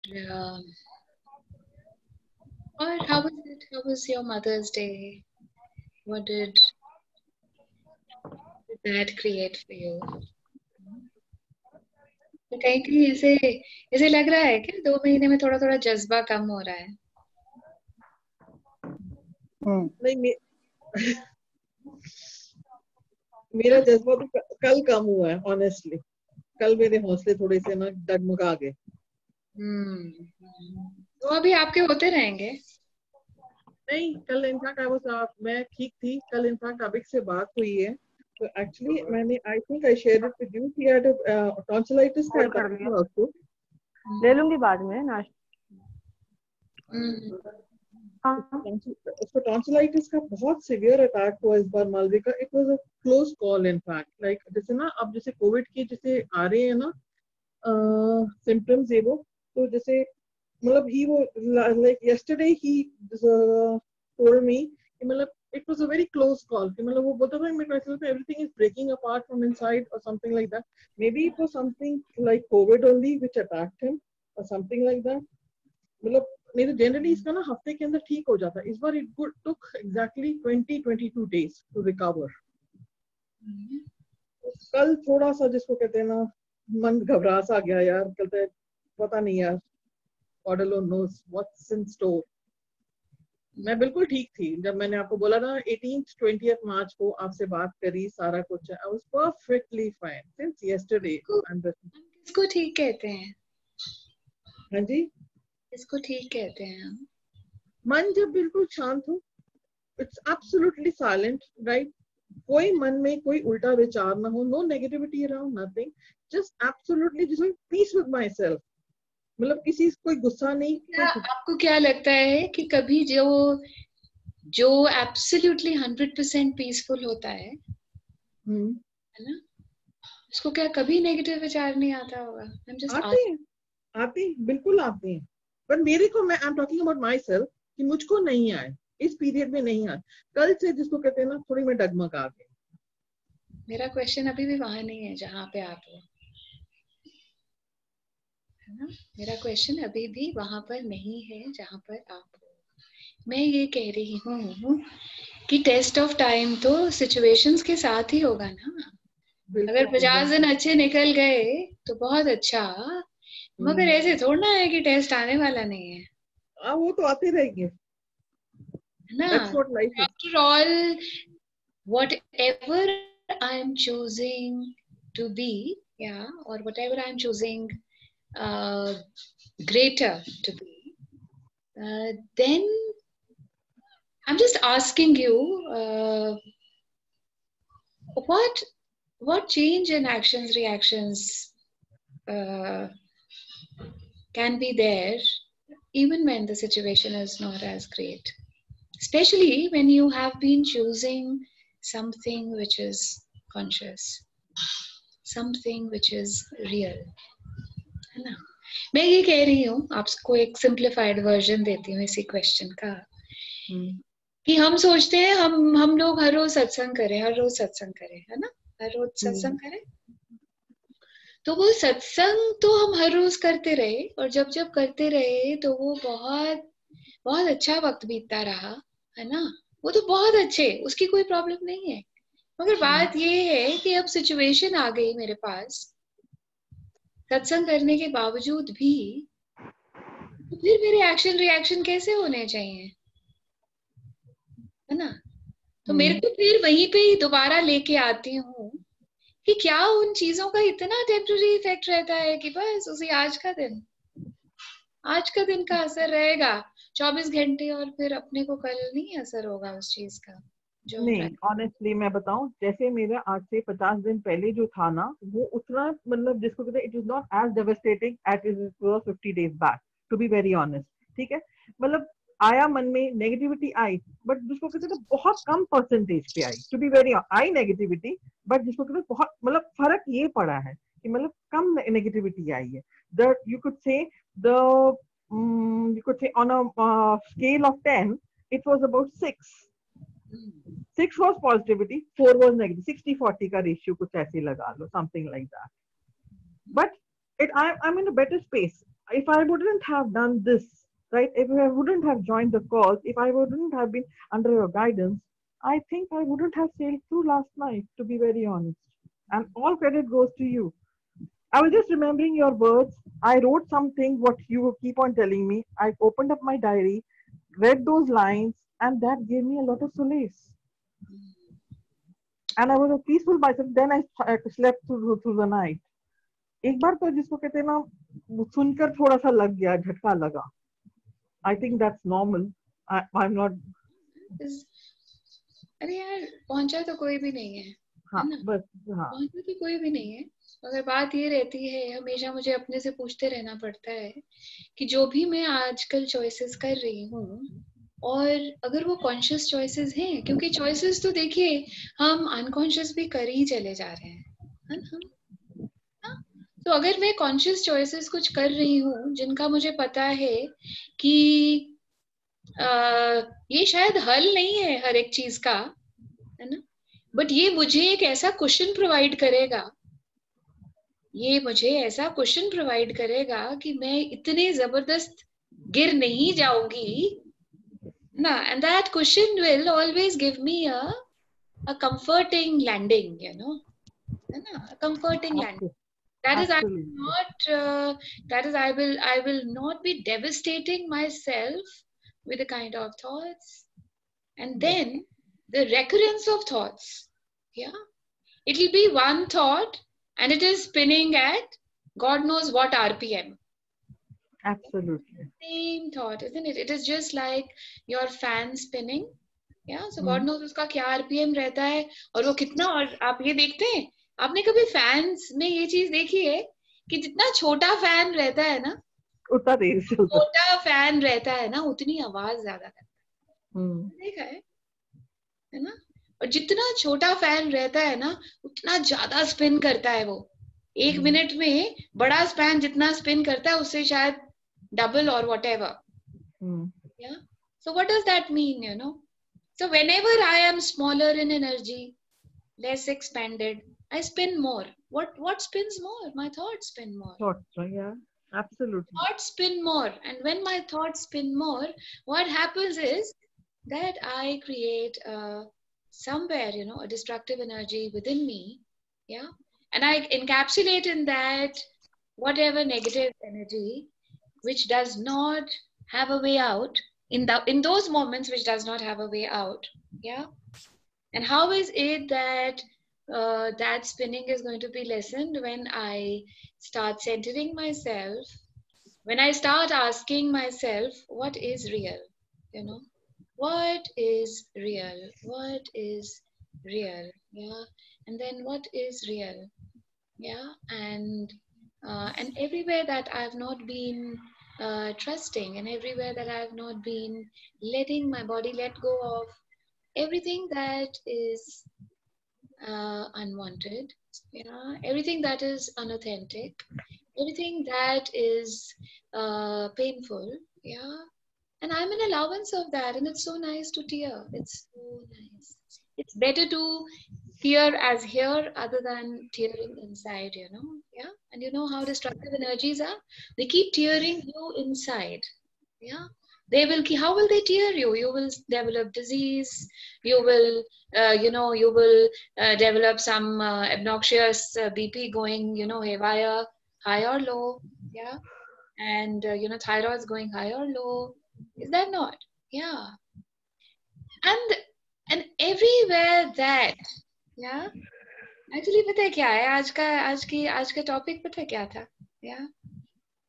Yeah. Or how was it? How was your Mother's Day? What did that create for you? तो कहीं कहीं ऐसे ऐसे लग रहा है कि 2 महीने में थोड़ा थोड़ा जज्बा कम हो रहा है. नहीं, मेरा जज्बा तो कल कम हुआ है ऑनेस्टली. कल मेरे हौसले थोड़े से ना डगमगा गए. तो अभी आपके होते रहेंगे. नहीं, कल इनफैक्ट मैं ठीक थी. कल इनफैक्ट अभिक से बात हुई है. तो एक्चुअली मैंने I think I shared it with you. He had tonsillitis का अटैक था उसको. ले लूंगी बाद में नाश्ता. उसको टॉन्सिलाइटिस का बहुत सीवियर अटैक हुआ इस बार Malvika. It was a close call in fact. Like जैसे ना अब जैसे कोविड के जैसे आ रहे हैं ना सिम्टम्स ये वो. तो जैसे मतलब ही वो like yesterday he told me कि मतलब it was a very close call. कि मतलब वो बोलता था मेरे को ऐसा लगता है everything is breaking apart from inside और something like that. May be it was something like covid only which attacked him और समथिंग लाइक दैट. मतलब नहीं तो जनरली इसका ना हफ्ते के अंदर ठीक हो जाता है. इस बार it took exactly 20-22 days to recover. कल थोड़ा सा जिसको कहते हैं ना मन घबरा सा गया यार. कहते हैं पता नहीं यार, God alone knows what's in store. मैं बिल्कुल ठीक थी जब मैंने आपको बोला ना 18th-20th मार्च को आपसे बात करी. सारा कुछ I was perfectly fine since yesterday. किसको ठीक कहते हैं? हाँ जी, किसको ठीक कहते हैं हम? मन जब बिल्कुल शांत हो. It's absolutely silent, right. कोई मन में कोई उल्टा विचार ना हो. No negativity around, nothing. Just absolutely just peace with myself. मतलब किसी कोई गुस्सा नहीं. आपको क्या लगता है कि कभी जो एब्सोल्युटली 100% पीसफुल होता है ना, उसको क्या कभी नेगेटिव विचार नहीं आता होगा? आते हैं बिल्कुल आते हैं. पर मेरे को मैं I am talking about my self कि मुझको नहीं आए इस पीरियड में. नहीं आए. कल से जिसको कहते हैं ना थोड़ी मैं डगमगा गई. मेरा क्वेश्चन अभी भी वहां नहीं है जहां पे आप हो, है ना. मेरा क्वेश्चन अभी भी वहां पर नहीं है जहां पर आप हो. मैं ये कह रही हूँ कि टेस्ट ऑफ टाइम तो सिचुएशंस के साथ ही होगा ना. अगर 50 दिन अच्छे निकल गए तो बहुत अच्छा, मगर ऐसे थोड़ा है कि टेस्ट आने वाला नहीं है. वो तो आते रहेंगे ना. After all whatever I am choosing to be, yeah, or whatever I am choosing greater to be, then I'm just asking you, what change in actions, reactions can be there even when the situation is not as great, especially when you have been choosing something which is conscious, something which is real, है ना. मैं ये कह रही हूँ, आपको एक simplified version देती हूँ इसी क्वेश्चन का. कि हम सोचते हैं हम लोग हर रोज सत्संग करें, है ना. हर रोज सत्संग करें. तो वो सत्संग तो हम हर रोज करते रहे, और जब जब करते रहे तो वो बहुत बहुत अच्छा वक्त बीतता रहा, है ना. वो तो बहुत अच्छे, उसकी कोई प्रॉब्लम नहीं है. मगर बात ये है कि अब सिचुएशन आ गई मेरे पास सत्संग करने के बावजूद भी, तो फिर मेरे एक्शन रिएक्शन कैसे होने चाहिए, है ना. तो मेरे को फिर वहीं पे ही दोबारा लेके आती हूँ कि क्या उन चीजों का इतना टेम्पररी इफेक्ट रहता है कि बस उसी आज का दिन का असर रहेगा 24 घंटे, और फिर अपने को कल नहीं असर होगा उस चीज का. जो नहीं, ऑनेस्टली मैं बताऊं, जैसे मेरा आज से 50 दिन पहले जो था ना, वो उतना मतलब जिसको कहते हैं it is not as devastating as it was 50 days back, to be very honest. ठीक है, मतलब आया मन में नेगेटिविटी आई, बट जिसको कहते हैं बहुत कम परसेंटेज पे आई. To be very I negativity, but जिसको कहते हैं बहुत मतलब फर्क ये पड़ा है कि मतलब कम नेगेटिविटी आई है. The you could say on a scale of 10 it was about 6 was positivity, 4 was negative. 60-40 का रेशियो कुछ ऐसे लगा लो, something like that. But I'm in a better space. if I wouldn't have done this, right? If I wouldn't have joined the cause, if I wouldn't have been under your guidance, I think I wouldn't have sailed through last night, to be very honest. And all credit goes to you. I was just remembering your words. I wrote something, what you keep on telling me. I opened up my diary, read those lines, and that gave me a lot of solace. And I was a peaceful myself. Then I slept through the night. एक बार तो जिसको कहते हैं ना, सुनकर थोड़ा सा लग गया, झटका लगा. I think that's normal. I'm not. अरे यार, पहुंचा तो कोई भी नहीं है, हाँ, है ना? बस हाँ. पहुंचा तो कोई भी नहीं है. अगर बात ये रहती है, हमेशा मुझे अपने से पूछते रहना पड़ता है कि जो भी मैं आजकल चॉइसेस कर रही हूँ, और अगर वो कॉन्शियस चॉइसेस हैं, क्योंकि चॉइसेस तो देखिए हम अनकॉन्शियस भी कर ही चले जा रहे हैं, है ना? तो अगर मैं कॉन्शियस चॉइसेस कुछ कर रही हूँ जिनका मुझे पता है कि ये शायद हल नहीं है हर एक चीज का, है ना, बट ये मुझे एक ऐसा क्वेश्चन प्रोवाइड करेगा, ये मुझे ऐसा क्वेश्चन प्रोवाइड करेगा कि मैं इतने जबरदस्त गिर नहीं जाऊंगी ना, and that question will always give me a comforting landing, you know, है ना, comforting landing. That is, I will not. That is, I will not be devastating myself with the kind of thoughts, and then the recurrence of thoughts. Yeah, it will be one thought, and it is spinning at God knows what RPM. Absolutely. Same thought, isn't it? It is just like your fan spinning. Yeah, so God knows उसका क्या RPM रहता है, और वो कितना. और आप ये देखते हैं, आपने कभी फैंस में ये चीज देखी है कि जितना छोटा फैन रहता है ना, उतना तेज चलता है. छोटा फैन रहता है ना, उतनी आवाज ज्यादा करता है. देखा है ना? और जितना छोटा फैन रहता है ना, उतना ज्यादा स्पिन करता है वो. एक मिनट में बड़ा फैन जितना स्पिन करता है, उससे शायद डबल और whatever. Yeah. So what does that mean, you know? So whenever I am smaller in energy, less expanded, I spin more. What spins more? My thoughts spin more. Thoughts, yeah, absolutely. Thoughts spin more, and when my thoughts spin more, what happens is that I create somewhere, you know, a destructive energy within me, yeah, and I encapsulate in that whatever negative energy which does not have a way out, in those moments which does not have a way out, yeah. And how is it that that spinning is going to be lessened? When I start centering myself, when I start asking myself, what is real? You know, what is real? What is real? Yeah, and then what is real? Yeah, and everywhere that I've not been trusting, and everywhere that I've not been letting my body let go of everything that is unwanted, yeah, everything that is unauthentic, everything that is painful, yeah, and I'm an allowance of that, and it's so nice to tear. It's so nice. It's better to tear as here other than tearing inside, you know, yeah. And you know how destructive energies are? They keep tearing you inside, yeah. They will. How will they tear you? You will develop disease. You will, you know, you will develop some obnoxious BP going, you know, haywire, high or low, yeah. And you know, thyroid's going high or low. Is that not? Yeah. And everywhere that, yeah. Actually, पता है क्या है आज का topic पता है क्या था? Yeah.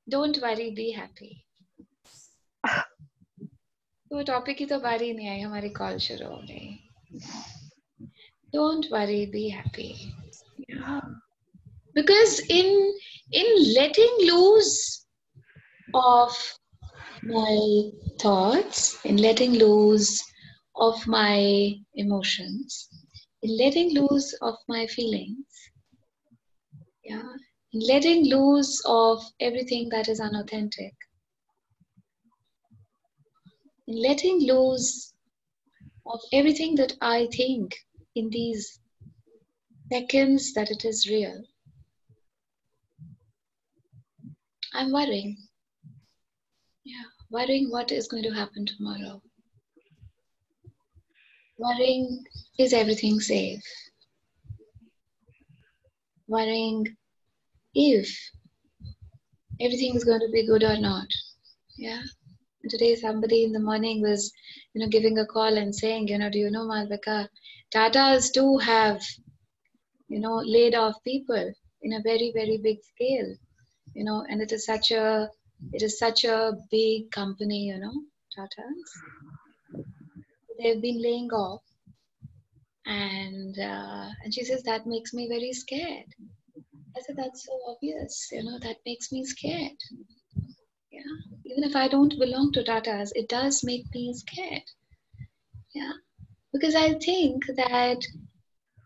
Don't worry, be happy. तो टॉपिक की तो बारी नहीं आई, हमारी कॉल शुरू हो गई. Don't worry, be happy. Yeah. Because in letting loose of my thoughts, in letting loose of my emotions, in letting loose of my feelings, yeah, in letting loose of everything that is unauthentic, in letting loose of everything that I think in these seconds that it is real, I'm worrying. Yeah, worrying what is going to happen tomorrow. Worrying, is everything safe? Worrying if everything is going to be good or not. Yeah. And today somebody in the morning was, giving a call and saying, do you know, Malvika, Tatas too have, laid off people in a very, very big scale, and it is such a big company, Tatas. They've been laying off, and she says that makes me very scared. I said that's so obvious, that makes me scared. Yeah, even if I don't belong to Tatas, it does make me scared. Yeah, because I think that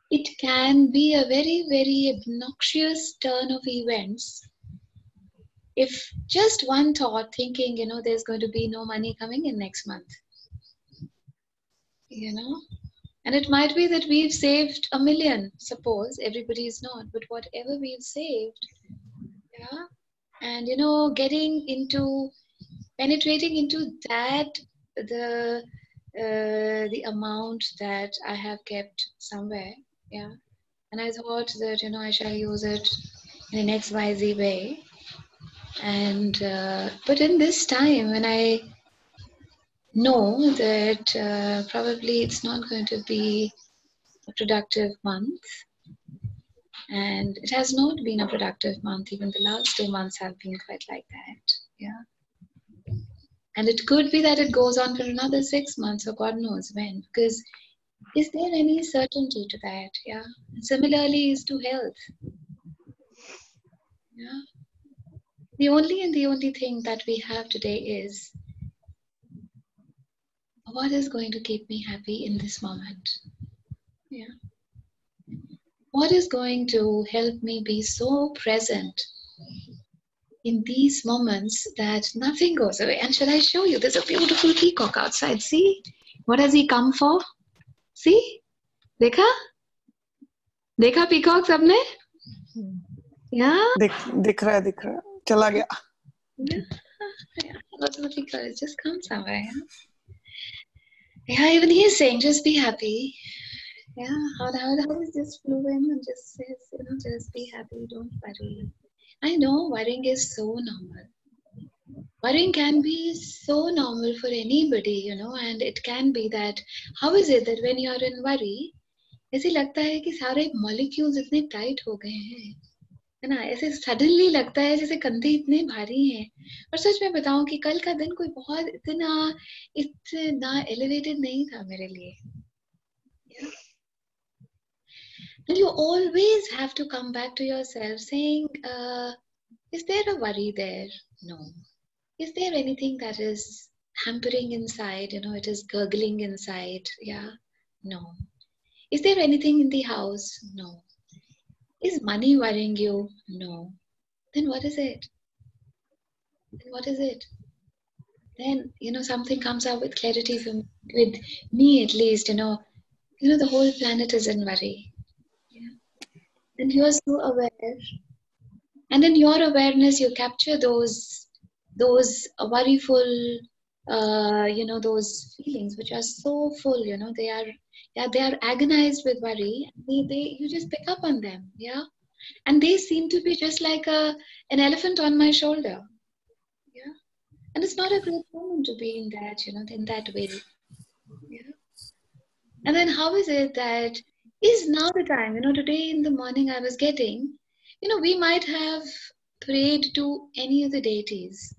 it can be a very, very obnoxious turn of events if just one thought thinking, there's going to be no money coming in next month, you know. And it might be that we've saved 1 million, suppose everybody is not, but whatever we've saved, yeah, and getting into penetrating into that, the amount that I have kept somewhere, yeah, and I thought that I shall use it in an XYZ way, and but in this time when I know that probably it's not going to be a productive month, and it has not been a productive month. Even the last 2 months have been quite like that. Yeah. And it could be that it goes on for another 6 months or God knows when. Because is there any certainty to that? Yeah. And similarly is to health. Yeah. The only thing that we have today is what is going to keep me happy in this moment? Yeah. What is going to help me be so present in these moments that nothing goes away? And shall I show you? There's a beautiful peacock outside. See? What has he come for? See? देखा? देखा peacock सबने? Yeah? दिख रहा है चला गया. Yeah. What's the peacock? It just come somewhere. Yeah, even he is saying, just be happy. Yeah, how is this flew in and just says, just be happy, don't worry. I know worrying is so normal. Worrying can be so normal for anybody, and it can be that, how is it that when you are in worry, ऐसे लगता है कि सारे molecules इतने tight हो गए हैं, है ना, ऐसे सडनली लगता है जैसे कंधे इतने भारी हैं. और सच में बताऊं कि कल का दिन कोई बहुत इतना एलिवेटेड नहीं था मेरे लिए. Yeah. And you always have to come back to yourself saying, is there a worry there? No. Is there anything that is hampering inside? It is gurgling inside. Yeah. No. Is there anything in the house? No. Is money worrying you? No. Then what is it? Then, something comes out with clarity with me at least, the whole planet is in worry. Yeah. And you're so aware. And in your awareness, you capture those worryful, those feelings which are so full, they are agonized with worry. You just pick up on them, yeah. And they seem to be just like an elephant on my shoulder, yeah. And it's not a great moment to be in that, in that way, yeah. And then how is it that is now the time, today in the morning I was getting, we might have prayed to any of the deities.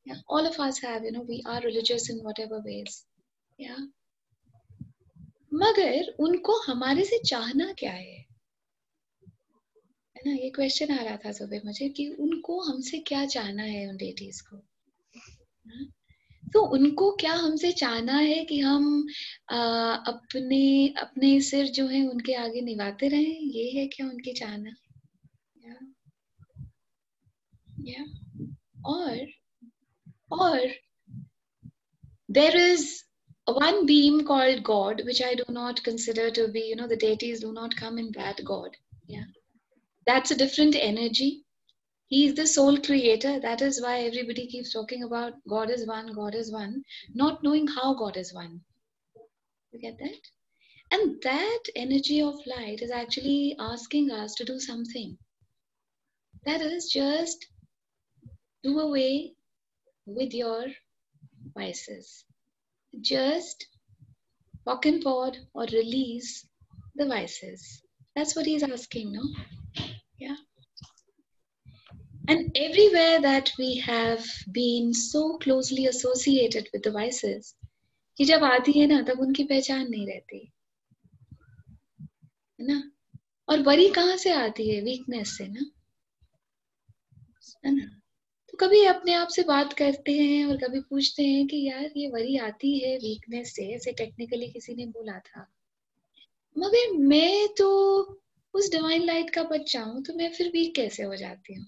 Yeah, all of us have, we are religious in whatever ways. Yeah. मगर उनको हमारे से चाहना क्या है ना, ये question आ रहा था सुबह मुझे कि उनको हमसे क्या चाहना है उन डेटीज को. तो उनको क्या हमसे चाहना है कि हम अपने सिर जो है उनके आगे निभाते रहें, ये है क्या उनकी चाहना? या or there is one beam called God, which I do not consider to be, the deities do not come in that God. Yeah, that's a different energy. He is the sole creator. That is why everybody keeps talking about God is one, not knowing how God is one. You get that? And that energy of light is actually asking us to do something. That is just do away with your vices. Just pocket pod or release the vices. That's what he's asking, no? Yeah. And everywhere that we have been so closely associated with the vices, कि जब आती है ना तब उनकी पहचान नहीं रहती है ना. और वरी कहाँ से आती है? वीकनेस से ना, है ना. तो कभी अपने आप से बात करते हैं और कभी पूछते हैं कि यार ये वरी आती है वीकनेस से, ऐसे टेक्निकली किसी ने बोला था, मगर मैं तो उस डिवाइन लाइट का बच्चा हूं, तो मैं फिर वीक कैसे हो जाती हूँ?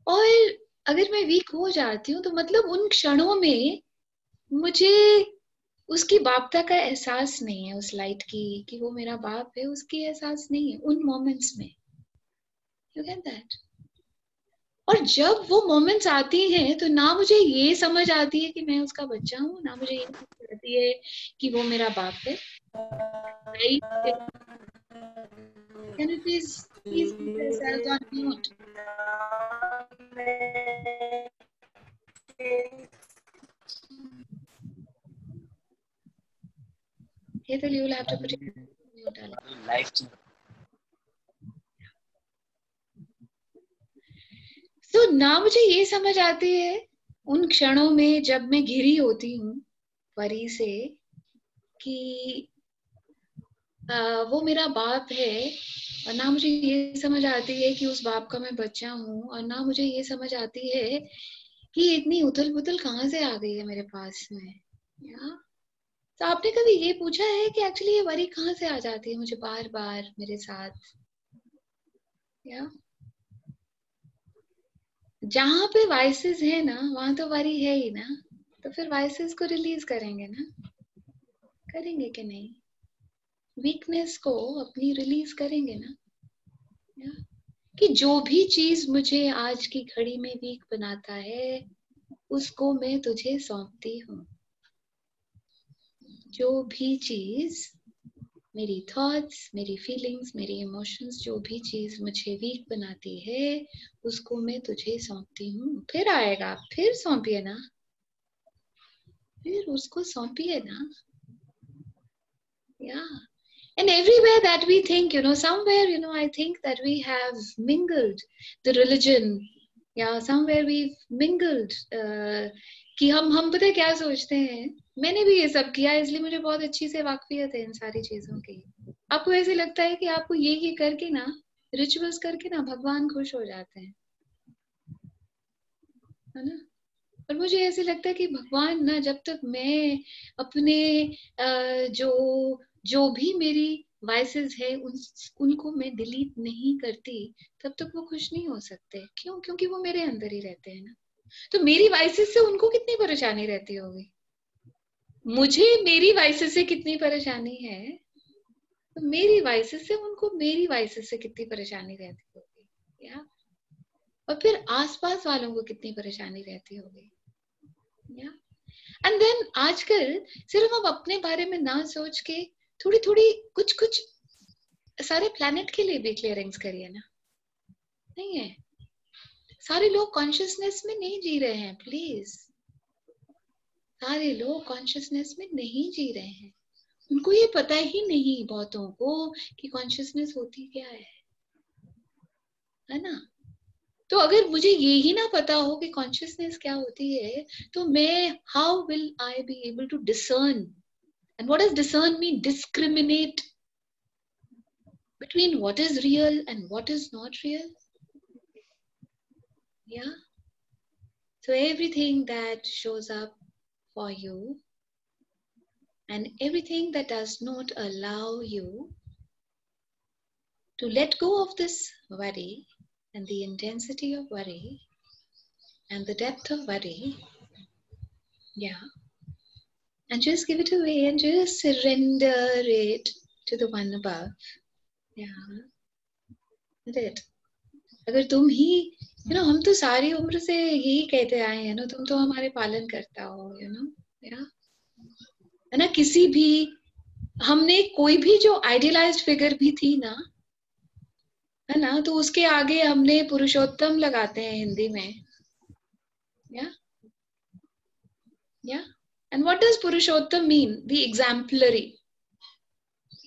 और अगर मैं वीक हो जाती हूँ तो मतलब उन क्षणों में मुझे उसकी बापता का एहसास नहीं है, उस लाइट की कि वो मेरा बाप है, उसकी एहसास नहीं है उन मोमेंट्स में. You get that? और जब वो मोमेंट्स आती हैं तो ना मुझे ये समझ आती है कि मैं उसका बच्चा हूँ, ना मुझे ये समझ आती है कि वो मेरा बाप है. Can you please put yourself on mute? Hetal, you will have to put it on mute, darling. So ना मुझे ये समझ आती है उन क्षणों में जब मैं घिरी होती हूँ परी से कि वो मेरा बाप है, और ना मुझे ये समझ आती है कि उस बाप का मैं बच्चा हूँ, और ना मुझे ये समझ आती है कि इतनी उथल पुथल कहाँ से आ गई है मेरे पास में. या तो आपने कभी ये पूछा है कि एक्चुअली ये वरी कहाँ से आ जाती है मुझे बार बार मेरे साथ? या जहां पे वाइसेस है ना वहां तो वरी है ही ना, तो फिर वाइसेस को रिलीज करेंगे ना, करेंगे कि नहीं? वीकनेस को अपनी रिलीज करेंगे ना. या? कि जो भी चीज मुझे आज की घड़ी में वीक बनाता है उसको मैं तुझे सौंपती हूँ. जो भी चीज मेरी थॉट्स, मेरी फीलिंग्स, मेरी इमोशंस, जो भी चीज मुझे वीक बनाती है उसको मैं तुझे सौंपती हूँ. फिर आएगा, फिर सौंपिए ना, फिर उसको सौंपिए ना. Yeah. And everywhere that we think, somewhere, I think that we have mingled the religion. Yeah, somewhere we've mingled. कि हम पता है क्या सोचते हैं, मैंने भी ये सब किया, इसलिए मुझे बहुत अच्छी से वाकफियत है इन सारी चीजों की. आपको ऐसे लगता है कि आपको ये करके ना, रिचुअल्स करके ना भगवान खुश हो जाते हैं, है ना. और मुझे ऐसे लगता है कि भगवान ना, जब तक मैं अपने जो भी मेरी वाइसेस है उनको मैं डिलीट नहीं करती, तब तक वो खुश नहीं हो सकते. क्यों? क्योंकि वो मेरे अंदर ही रहते हैं ना. तो मेरी वाइसेस से उनको कितनी परेशानी रहती होगी, मुझे मेरी वाइसेस से कितनी परेशानी है, तो मेरी वाइसेस से उनको मेरी वाइसेस से कितनी परेशानी रहती होगी. या और फिर आसपास वालों को कितनी परेशानी रहती होगी. या एंड देन आजकल सिर्फ हम अपने बारे में ना सोच के थोड़ी थोड़ी कुछ सारे प्लैनेट के लिए भी क्लियरिंग्स करिए ना. नहीं है, सारे लोग कॉन्शियसनेस में नहीं जी रहे हैं. प्लीज, सारे लोग कॉन्शियसनेस में नहीं जी रहे हैं. उनको ये पता ही नहीं बहुतों को कि कॉन्शियसनेस होती क्या है ना. तो अगर मुझे ये ही ना पता हो कि कॉन्शियसनेस क्या होती है, तो मैं how will I be able to discern? And what does discern mean? Discriminate between what is real and what is not real. Yeah. So everything that shows up for you and everything that does not allow you to let go of this worry and the intensity of worry and the depth of worry, yeah, and just give it away and just surrender it to the one above. Yeah. Right. अगर तुम ही हम तो सारी उम्र से यही कहते आए हैं ना, तुम तो हमारे पालन करता हो, या है ना। किसी भी हमने कोई भी जो आइडियलाइज्ड फिगर भी थी ना, है ना, तो उसके आगे हमने पुरुषोत्तम लगाते हैं हिंदी में, या या and what does Purushottam mean? The exemplary,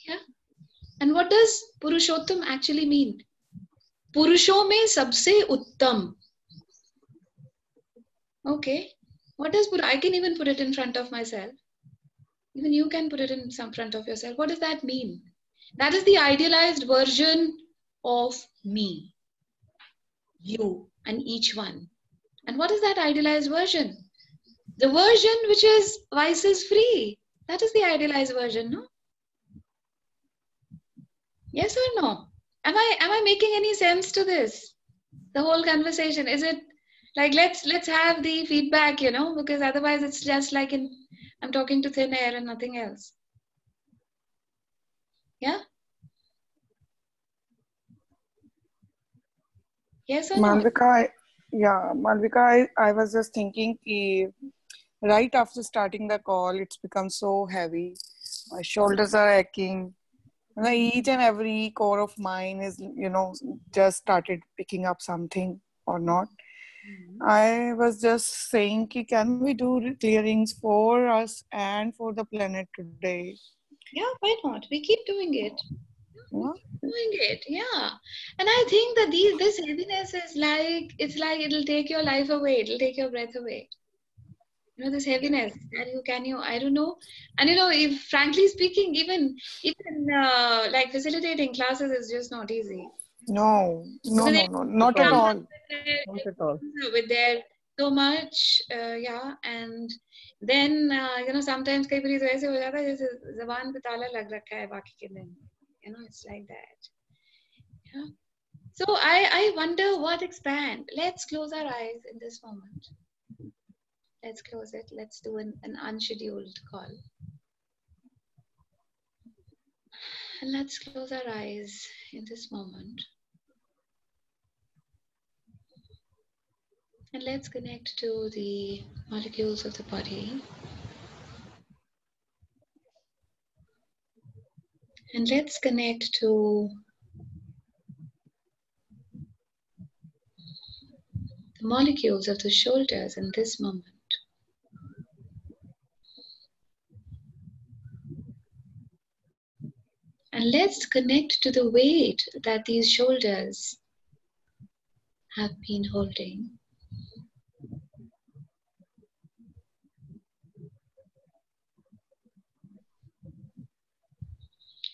या and what does Purushottam actually mean? पुरुषों में सबसे उत्तम. Okay, what does I can even put it in front of myself. Even you can put it in some front of yourself. What does that mean? That is the idealized version of me, you, and each one. And what is that idealized version? The version which is vices free. That is the idealized version, no? Yes or no? Am I making any sense to this? The whole conversation, is it like, let's have the feedback, because otherwise it's just like I'm talking to thin air and nothing else. Yeah? Yes or no? Malvika, I was just thinking, right after starting the call, it's become so heavy. My shoulders are aching. Each and every core of mine is, just started picking up something or not. I was just saying, can we do clearings for us and for the planet today? Yeah, why not? We keep doing it. Yeah. Doing it, yeah. And I think that this heaviness is like, it's like it'll take your life away. It'll take your breath away. This heaviness that I don't know. And if frankly speaking, even like facilitating classes is just not easy. No, Because not at all. Not at all. with their so much, yeah, and then sometimes कई बार तो ऐसे हो जाता है जैसे ज़बान पे ताला लग रखा है बाकी के दिन. It's like that. Yeah. So I wonder what expand. Let's close our eyes in this moment. Let's close it. Let's do an unscheduled call. And let's close our eyes in this moment. And let's connect to the molecules of the body. And let's connect to the molecules of the shoulders in this moment. And let's connect to the weight that these shoulders have been holding.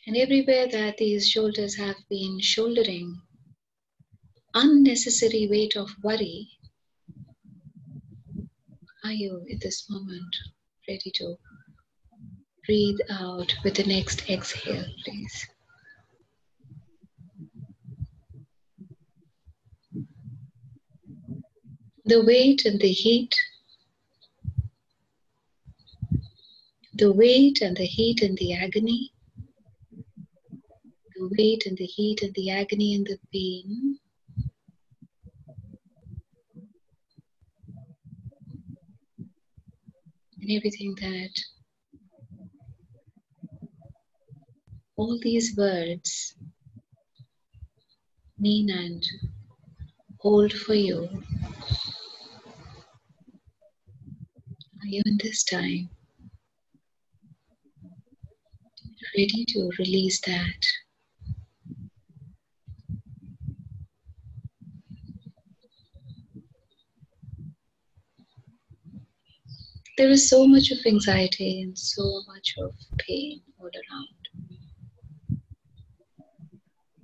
And everywhere that these shoulders have been shouldering unnecessary weight of worry, are you at this moment ready to breathe out with the next exhale, please? The weight and the heat, the weight and the heat and the agony, the weight and the heat and the agony and the pain, and everything that all these words mean and hold for you. Are you in this time ready to release that? There is so much of anxiety and so much of pain all around.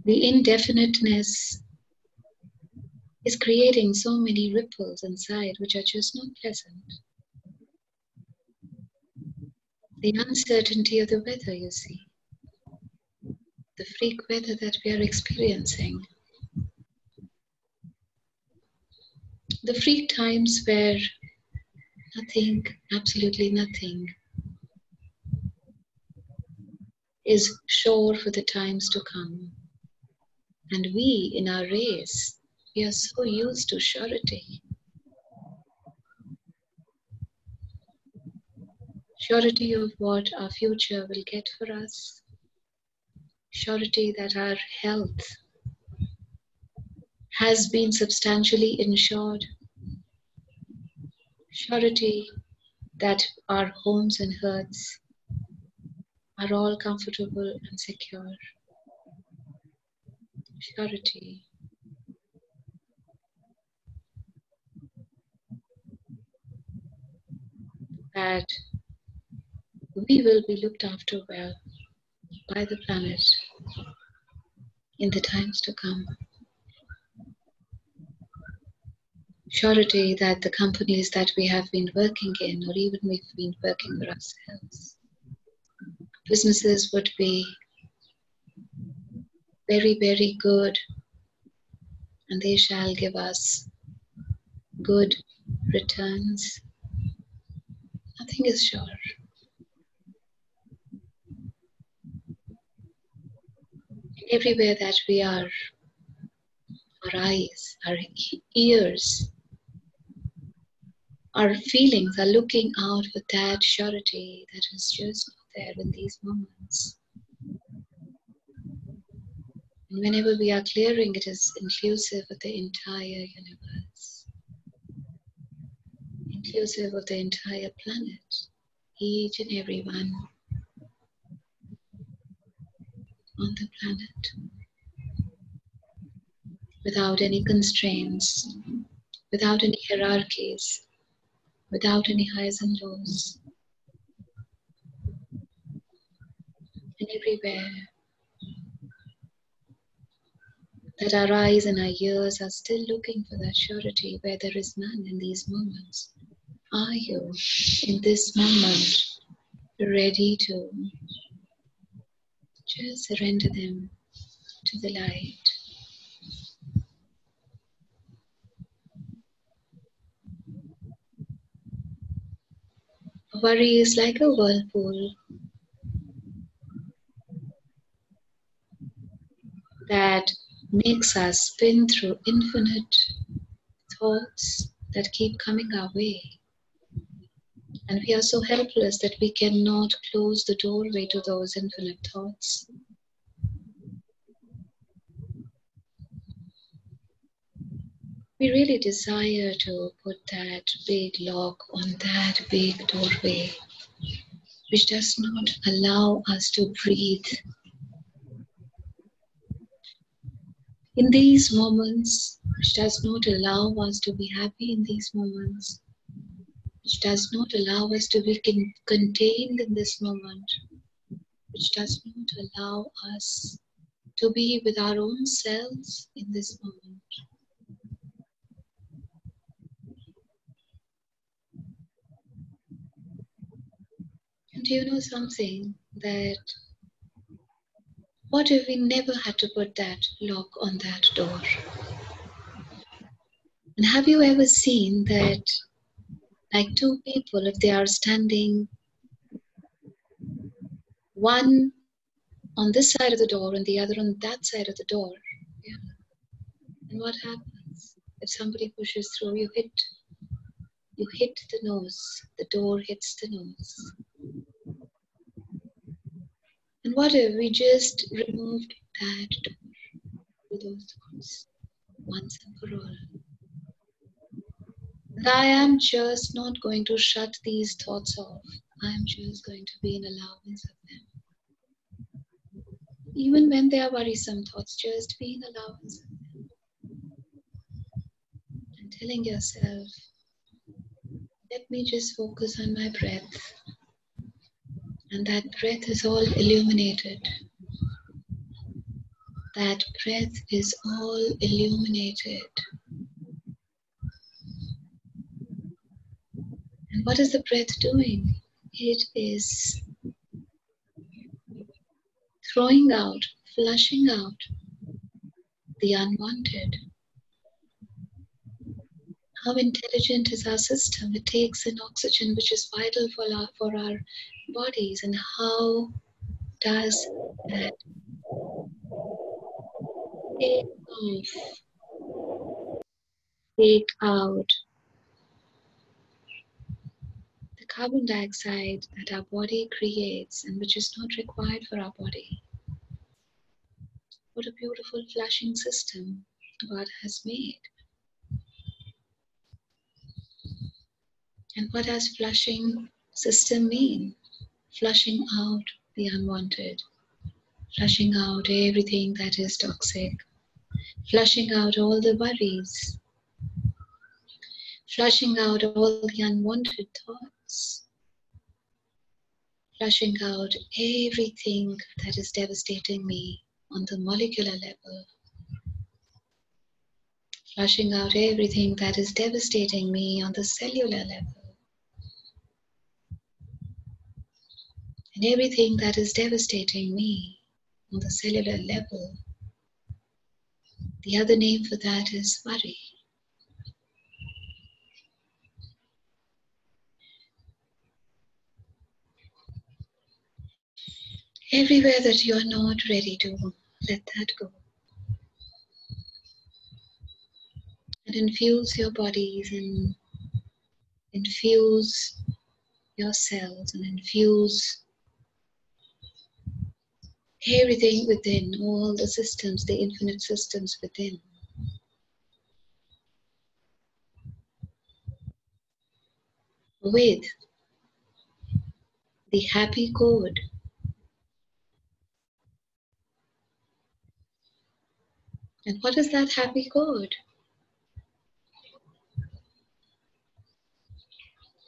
The indefiniteness is creating so many ripples inside which are just not pleasant. The uncertainty of the weather, you see. The freak weather that we are experiencing. The freak times where nothing, absolutely nothing, is sure for the times to come. And we, in our race, we are so used to surety. Surety of what our future will get for us. Surety that our health has been substantially insured. Surety that our homes and hearths are all comfortable and secure. Surety that we will be looked after well by the planet in the times to come. Surety that the companies that we have been working in, or even we've been working for ourselves, businesses would be very, very good, and they shall give us good returns. Nothing is sure. Everywhere that we are, our eyes, our ears, our feelings are looking out for that surety that is just not there in these moments. And whenever we are clearing, it is inclusive of the entire universe, inclusive of the entire planet, each and every one on the planet, without any constraints, without any hierarchies, without any highs and lows. And everywhere that our eyes and our ears are still looking for that surety where there is none in these moments. Are you in this moment ready to just surrender them to the light? Worry is like a whirlpool that makes us spin through infinite thoughts that keep coming our way. And we are so helpless that we cannot close the doorway to those infinite thoughts. We really desire to put that big lock on that big doorway, which does not allow us to breathe. In these moments, which does not allow us to be happy in these moments, which does not allow us to be contained in this moment, which does not allow us to be with our own selves in this moment. And do you know something? That what if we never had to put that lock on that door? And have you ever seen that, like two people, if they are standing, one on this side of the door and the other on that side of the door, yeah. And what happens? If somebody pushes through, you hit the nose, the door hits the nose. And what if we just removed that door with those thoughts once and for all? That I am just not going to shut these thoughts off. I am just going to be in allowance of them. Even when they are worrisome thoughts, just be in allowance of them. And telling yourself, let me just focus on my breath. And that breath is all illuminated. That breath is all illuminated. And what is the breath doing? It is throwing out, flushing out the unwanted. How intelligent is our system? It takes in oxygen, which is vital for our bodies. And how does that Take off, take out the carbon dioxide that our body creates and which is not required for our body. What a beautiful flushing system God has made. And what does flushing system mean? Flushing out the unwanted, flushing out everything that is toxic, flushing out all the worries, flushing out all the unwanted thoughts, flushing out everything that is devastating me on the molecular level, flushing out everything that is devastating me on the cellular level, and everything that is devastating me on the cellular level. The other name for that is worry. Everywhere that you are not ready to let that go. And infuse your bodies and infuse your cells and infuse everything within, all the systems, the infinite systems within. With the happy code. And what is that happy code?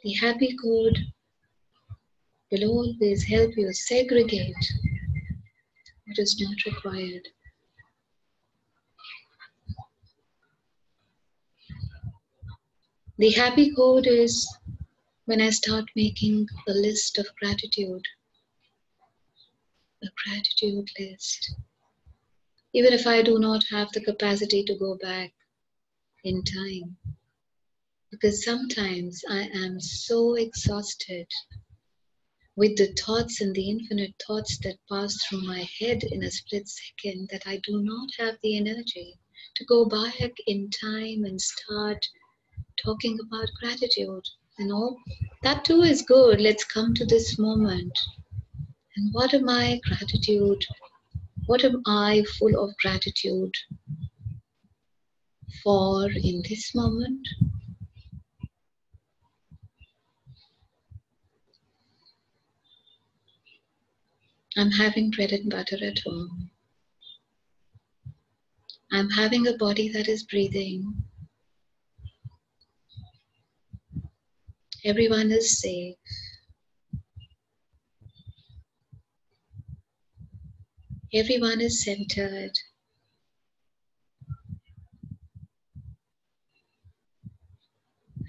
The happy code will always help you segregate what is not required. The happy code is when I start making a list of gratitude, a gratitude list. Even if I do not have the capacity to go back in time, because sometimes I am so exhausted with the thoughts and the infinite thoughts that pass through my head in a split second that I do not have the energy to go back in time and start talking about gratitude. And all that too is good. Let's come to this moment. And what am I gratitude? What am I full of gratitude for in this moment? I'm having bread and butter at home. I'm having a body that is breathing. Everyone is safe. Everyone is centered.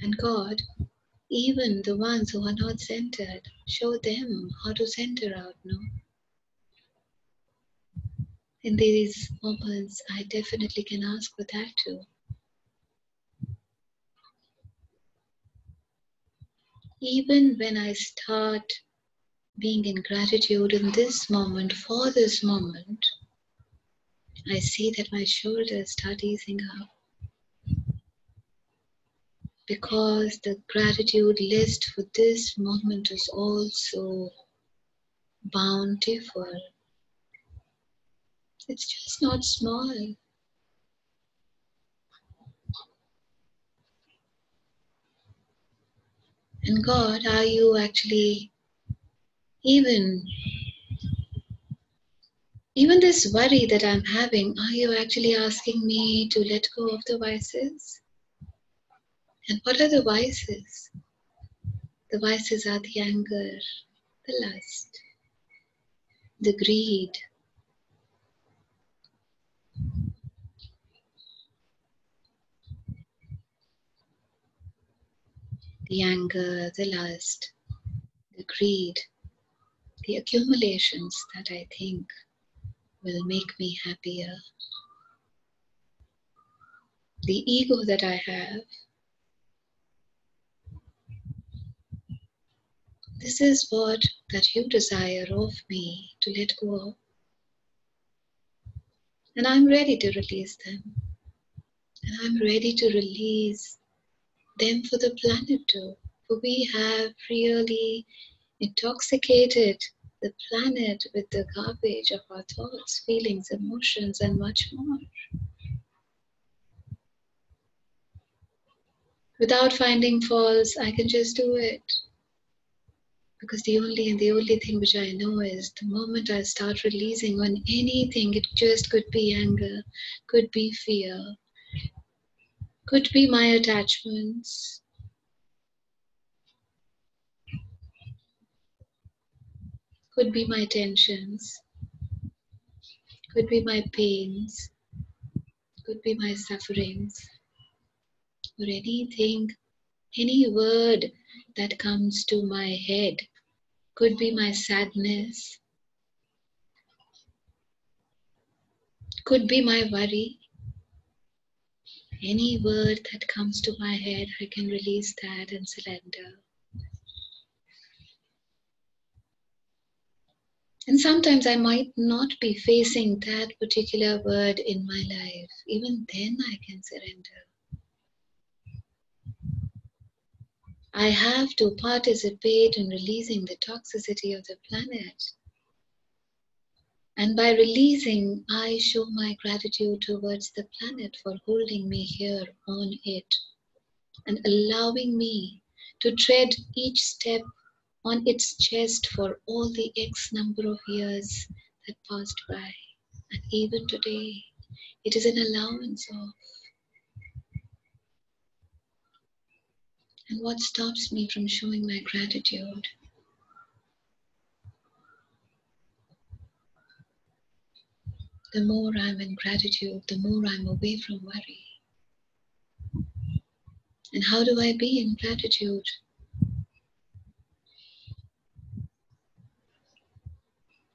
And God, even the ones who are not centered, show them how to center out, no? In these moments, I definitely can ask for that too. Even when I start being in gratitude in this moment, for this moment, I see that my shoulders start easing up because the gratitude list for this moment is also bountiful. It's just not small. And God, are you actually even this worry that I'm having, are you actually asking me to let go of the vices? And what are the vices? The vices are the anger, the lust, the greed, the anger, the lust, the greed, the accumulations that I think will make me happier, the ego that I have. This is what that you desire of me to let go of. And I'm ready to release them. And I'm ready to release them for the planet too. For we have really intoxicated the planet with the garbage of our thoughts, feelings, emotions, and much more. Without finding faults, I can just do it. Because the only thing which I know is the moment I start releasing on anything, it just could be anger, could be fear, could be my attachments, could be my tensions, could be my pains, could be my sufferings, or anything, any word that comes to my head, could be my sadness, could be my worry. Any word that comes to my head, I can release that and surrender. And sometimes I might not be facing that particular word in my life. Even then, I can surrender. I have to participate in releasing the toxicity of the planet. And by releasing, I show my gratitude towards the planet for holding me here on it and allowing me to tread each step on its chest for all the X number of years that passed by. And even today, it is an allowance of. And what stops me from showing my gratitude? The more I'm in gratitude, the more I'm away from worry. And how do I be in gratitude?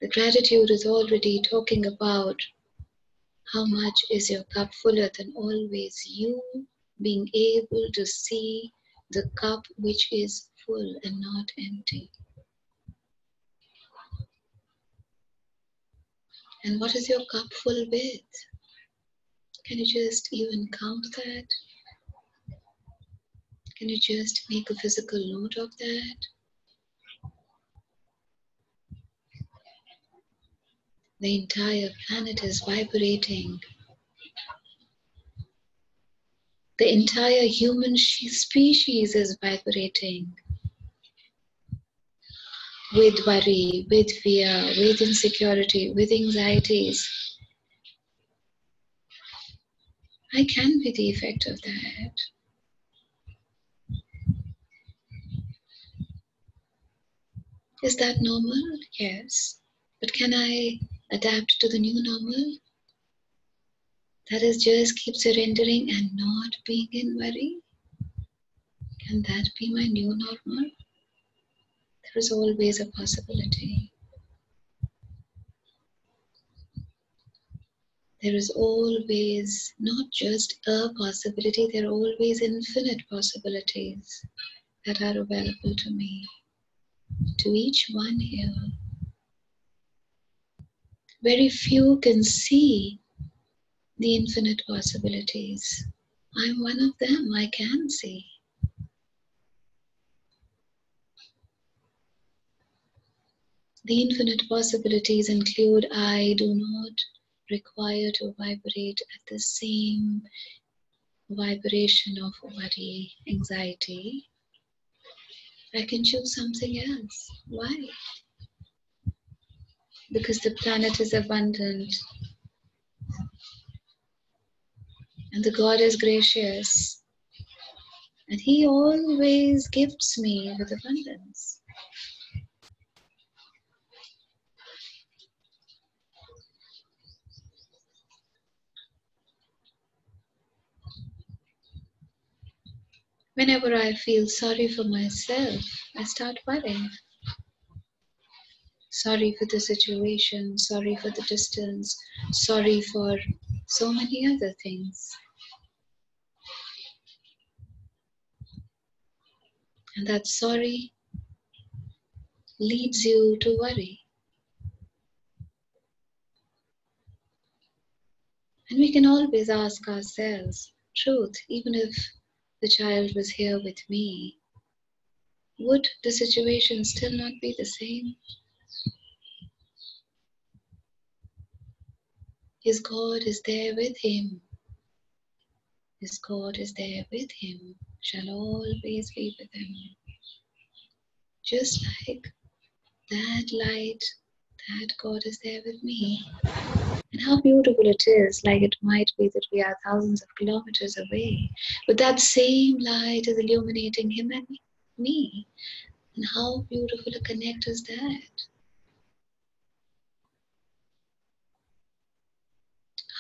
The gratitude is already talking about how much is your cup fuller than always you being able to see the cup which is full and not empty. And what is your cup full with? Can you just even count that? Can you just make a physical note of that? The entire planet is vibrating. The entire human species is vibrating with worry, with fear, with insecurity, with anxieties. I can be the effect of that. Is that normal? Yes. But can I adapt to the new normal? That is just keep surrendering and not being in worry? Can that be my new normal? There is always a possibility. There is always not just a possibility, there are always infinite possibilities that are available to me, to each one here. Very few can see the infinite possibilities. I'm one of them, I can see. The infinite possibilities include I do not require to vibrate at the same vibration of worry, anxiety. I can choose something else. Why? Because the planet is abundant and the God is gracious and He always gifts me with abundance. Whenever I feel sorry for myself, I start worrying. Sorry for the situation, sorry for the distance, sorry for so many other things. And that sorry leads you to worry. And we can always ask ourselves, truth, even if the child was here with me, would the situation still not be the same? His God is there with him. His God is there with him, shall always be with him. Just like that light, that God is there with me. And how beautiful it is, like it might be that we are thousands of kilometers away, but that same light is illuminating him and me. And how beautiful a connect is that?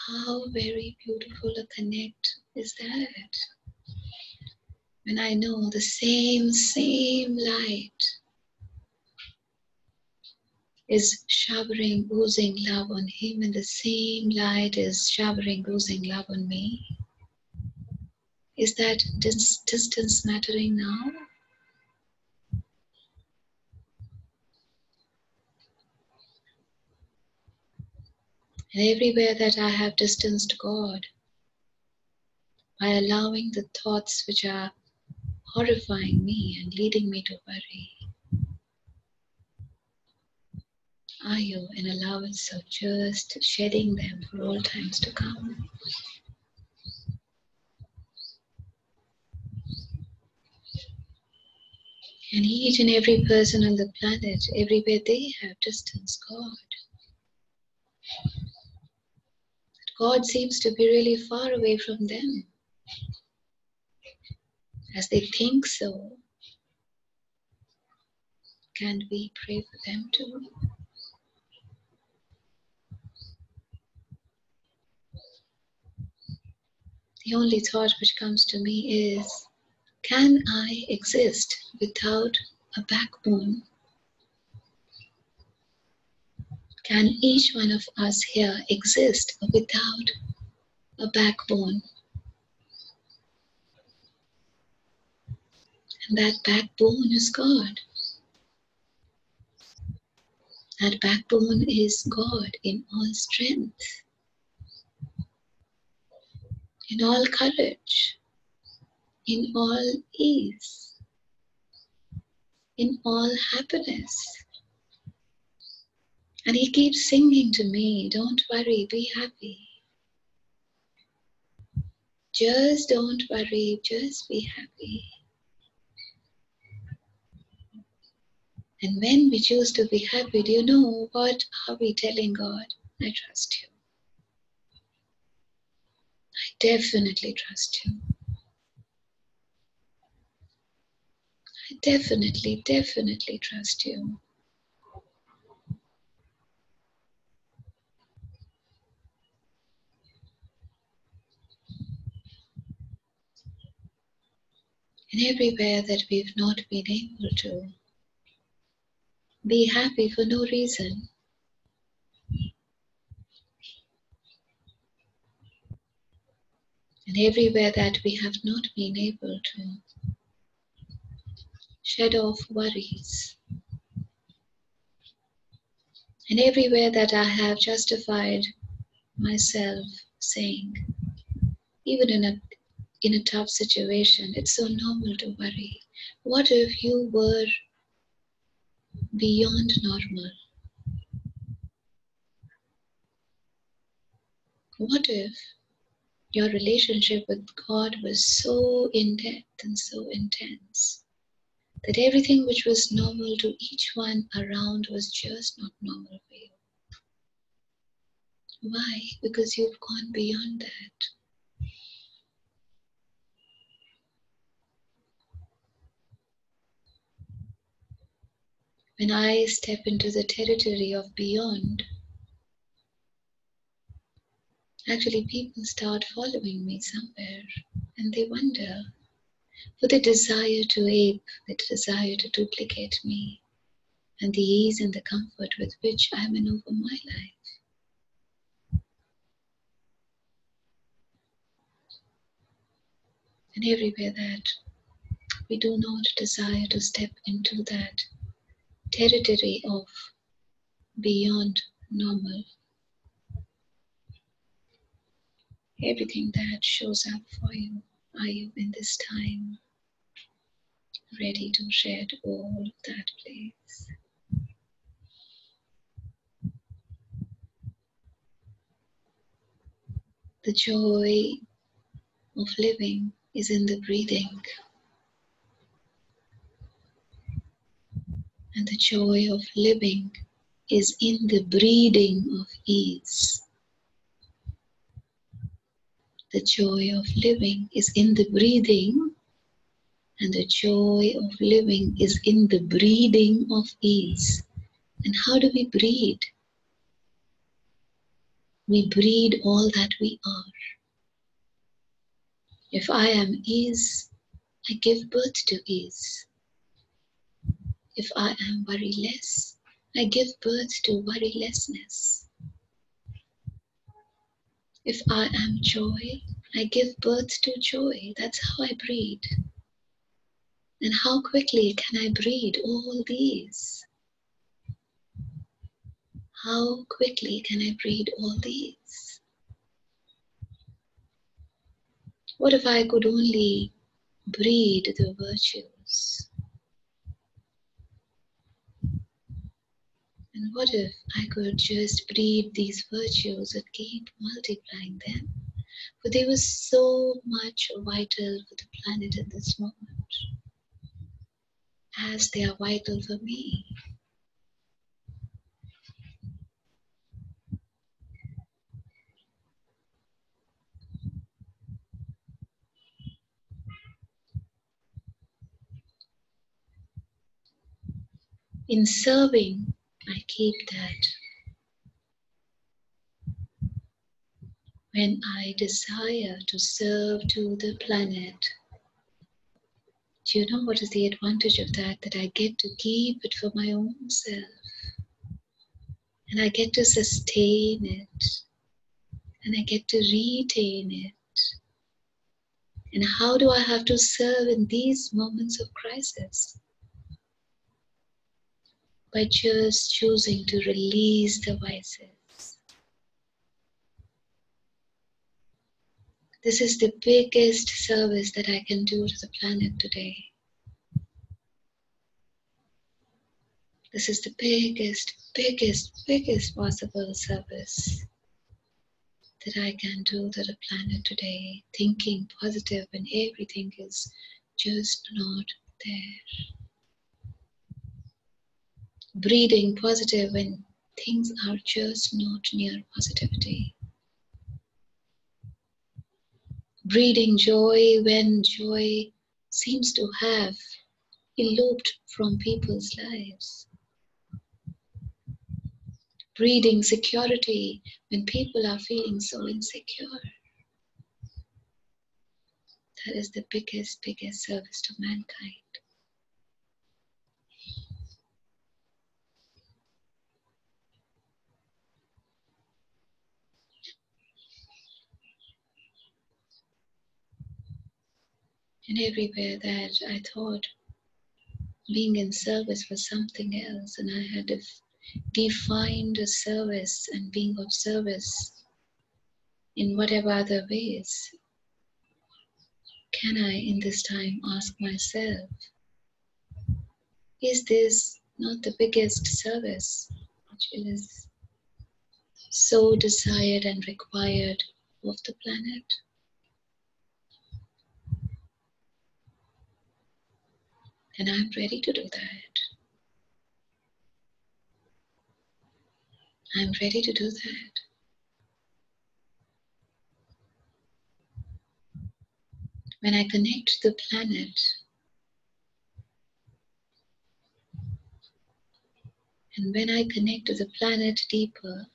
How very beautiful a connect is that? When I know the same light is showering, oozing love on him, and the same light is showering, oozing love on me. Is that distance mattering now? And everywhere that I have distanced God, by allowing the thoughts which are horrifying me and leading me to worry, are you in allowance of just shedding them for all times to come? And each and every person on the planet, everywhere they have distanced God. God seems to be really far away from them. As they think so, can we pray for them too? The only thought which comes to me is, can I exist without a backbone? Can each one of us here exist without a backbone? And that backbone is God. That backbone is God in all strength, in all courage, in all ease, in all happiness. And he keeps singing to me, don't worry, be happy. Just don't worry, just be happy. And when we choose to be happy, do you know what are we telling God? I trust you. I definitely trust you. I definitely trust you. And everywhere that we've not been able to be happy for no reason, and everywhere that we have not been able to shed off worries, and everywhere that I have justified myself saying, even in a tough situation, it's so normal to worry. What if you were beyond normal? What if your relationship with God was so in depth and so intense that everything which was normal to each one around was just not normal for you? Why? Because you've gone beyond that. When I step into the territory of beyond, actually people start following me somewhere and they wonder, for the desire to ape, the desire to duplicate me, and the ease and the comfort with which I maneuver my life. And everywhere that we do not desire to step into that territory of beyond normal, everything that shows up for you. Are you in this time ready to shed all of that, please? The joy of living is in the breathing, and the joy of living is in the breathing of ease. The joy of living is in the breathing, and the joy of living is in the breathing of ease. And how do we breathe? We breathe all that we are. If I am ease, I give birth to ease. If I am worryless, I give birth to worrylessness. If I am joy, I give birth to joy. That's how I breathe. And how quickly can I breathe all these? How quickly can I breathe all these? What if I could only breathe the virtues? And what if I could just breathe these virtues and keep multiplying them? For they were so much vital for the planet in this moment, as they are vital for me. In serving, I keep that. When I desire to serve to the planet, do you know what is the advantage of that? That I get to keep it for my own self. And I get to sustain it. And I get to retain it. And how do I have to serve in these moments of crisis? By just choosing to release the vices. This is the biggest service that I can do to the planet today. This is the biggest possible service that I can do to the planet today. Thinking positive when everything is just not there. Breathing positive when things are just not near positivity. Breathing joy when joy seems to have eloped from people's lives. Breathing security when people are feeling so insecure. That is the biggest service to mankind. And everywhere that I thought being in service was something else, and I had defined a service and being of service in whatever other ways, can I in this time ask myself, is this not the biggest service which is so desired and required of the planet? And I'm ready to do that. I'm ready to do that. When I connect to the planet, and when I connect to the planet deeper,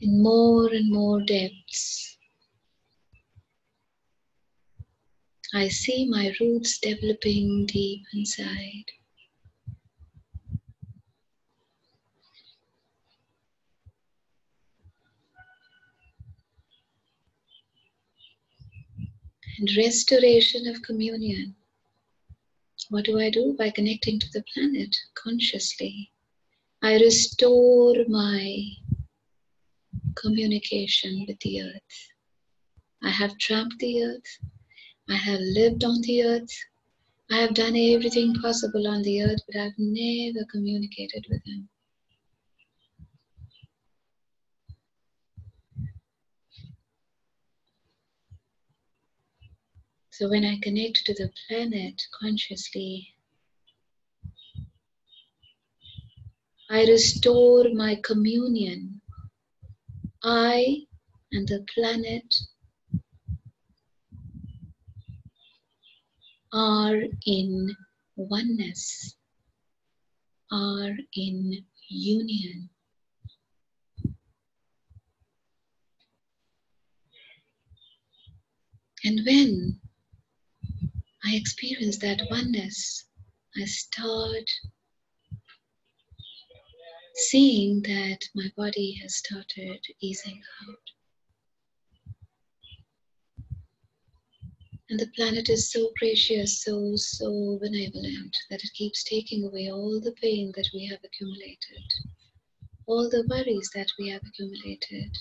in more and more depths, I see my roots developing deep inside. And restoration of communion. What do I do? By connecting to the planet consciously, I restore my communication with the earth. I have tramped the earth. I have lived on the earth. I have done everything possible on the earth, but I've never communicated with him. So when I connect to the planet consciously, I restore my communion. I and the planet are in oneness, are in union. And when I experience that oneness, I start seeing that my body has started easing out. And the planet is so gracious, so benevolent that it keeps taking away all the pain that we have accumulated, all the worries that we have accumulated,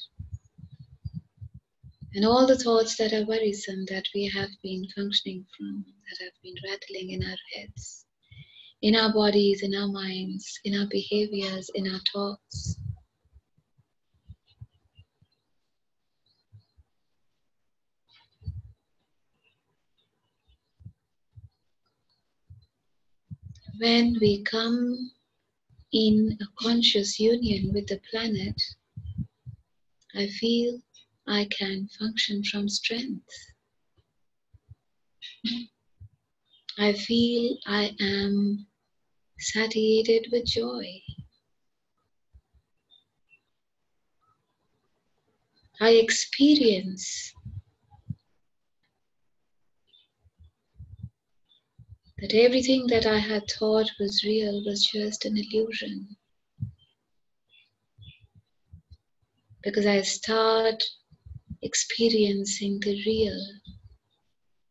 and all the thoughts that are worrisome that we have been functioning from, that have been rattling in our heads, in our bodies, in our minds, in our behaviors, in our talks. When we come in a conscious union with the planet, I feel I can function from strength. I feel I am satiated with joy. I experience that everything that I had thought was real was just an illusion. Because I start experiencing the real,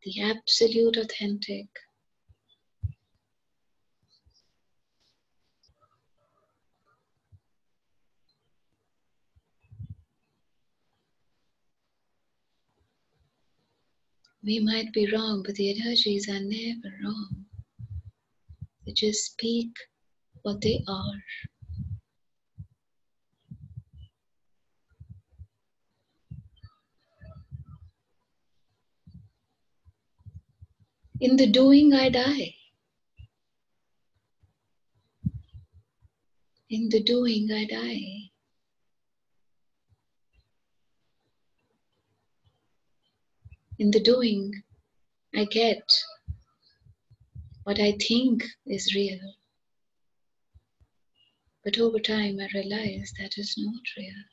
the absolute authentic. We might be wrong, but the energies are never wrong. They just speak what they are. In the doing, I die. In the doing, I die. In the doing, I get what I think is real. But over time, I realize that is not real.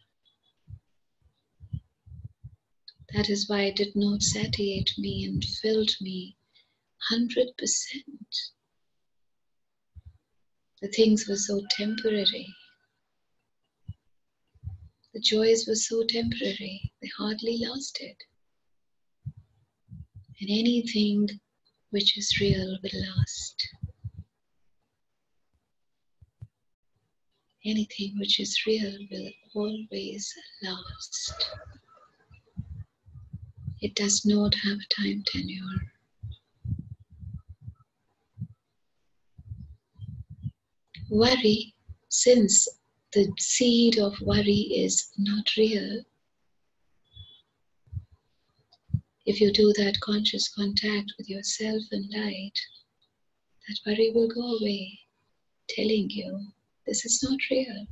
That is why it did not satiate me and filled me 100%. The things were so temporary. The joys were so temporary, they hardly lasted. And anything which is real will last. Anything which is real will always last. It does not have a time tenure. Worry, since the seed of worry is not real, if you do that conscious contact with yourself and light, that worry will go away, telling you this is not real.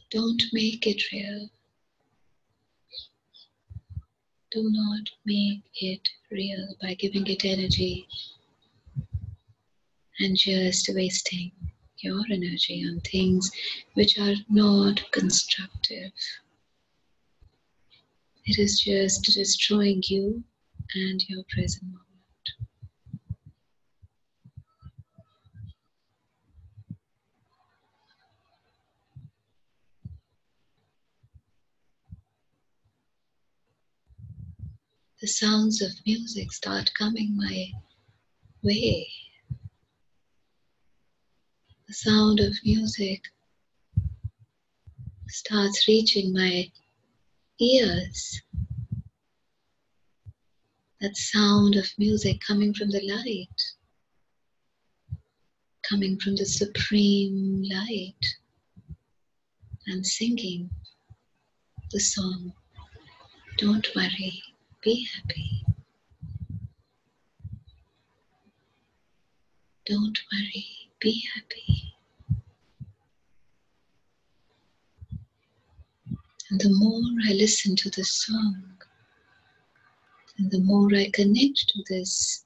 Don't make it real. Do not make it real by giving it energy and just wasting your energy on things which are not constructive. It is just destroying you and your present moment. The sounds of music start coming my way. The sound of music starts reaching my ears. That sound of music coming from the light, coming from the supreme light, and singing the song, don't worry, be happy. Don't worry, be happy. And the more I listen to the song, and the more I connect to this,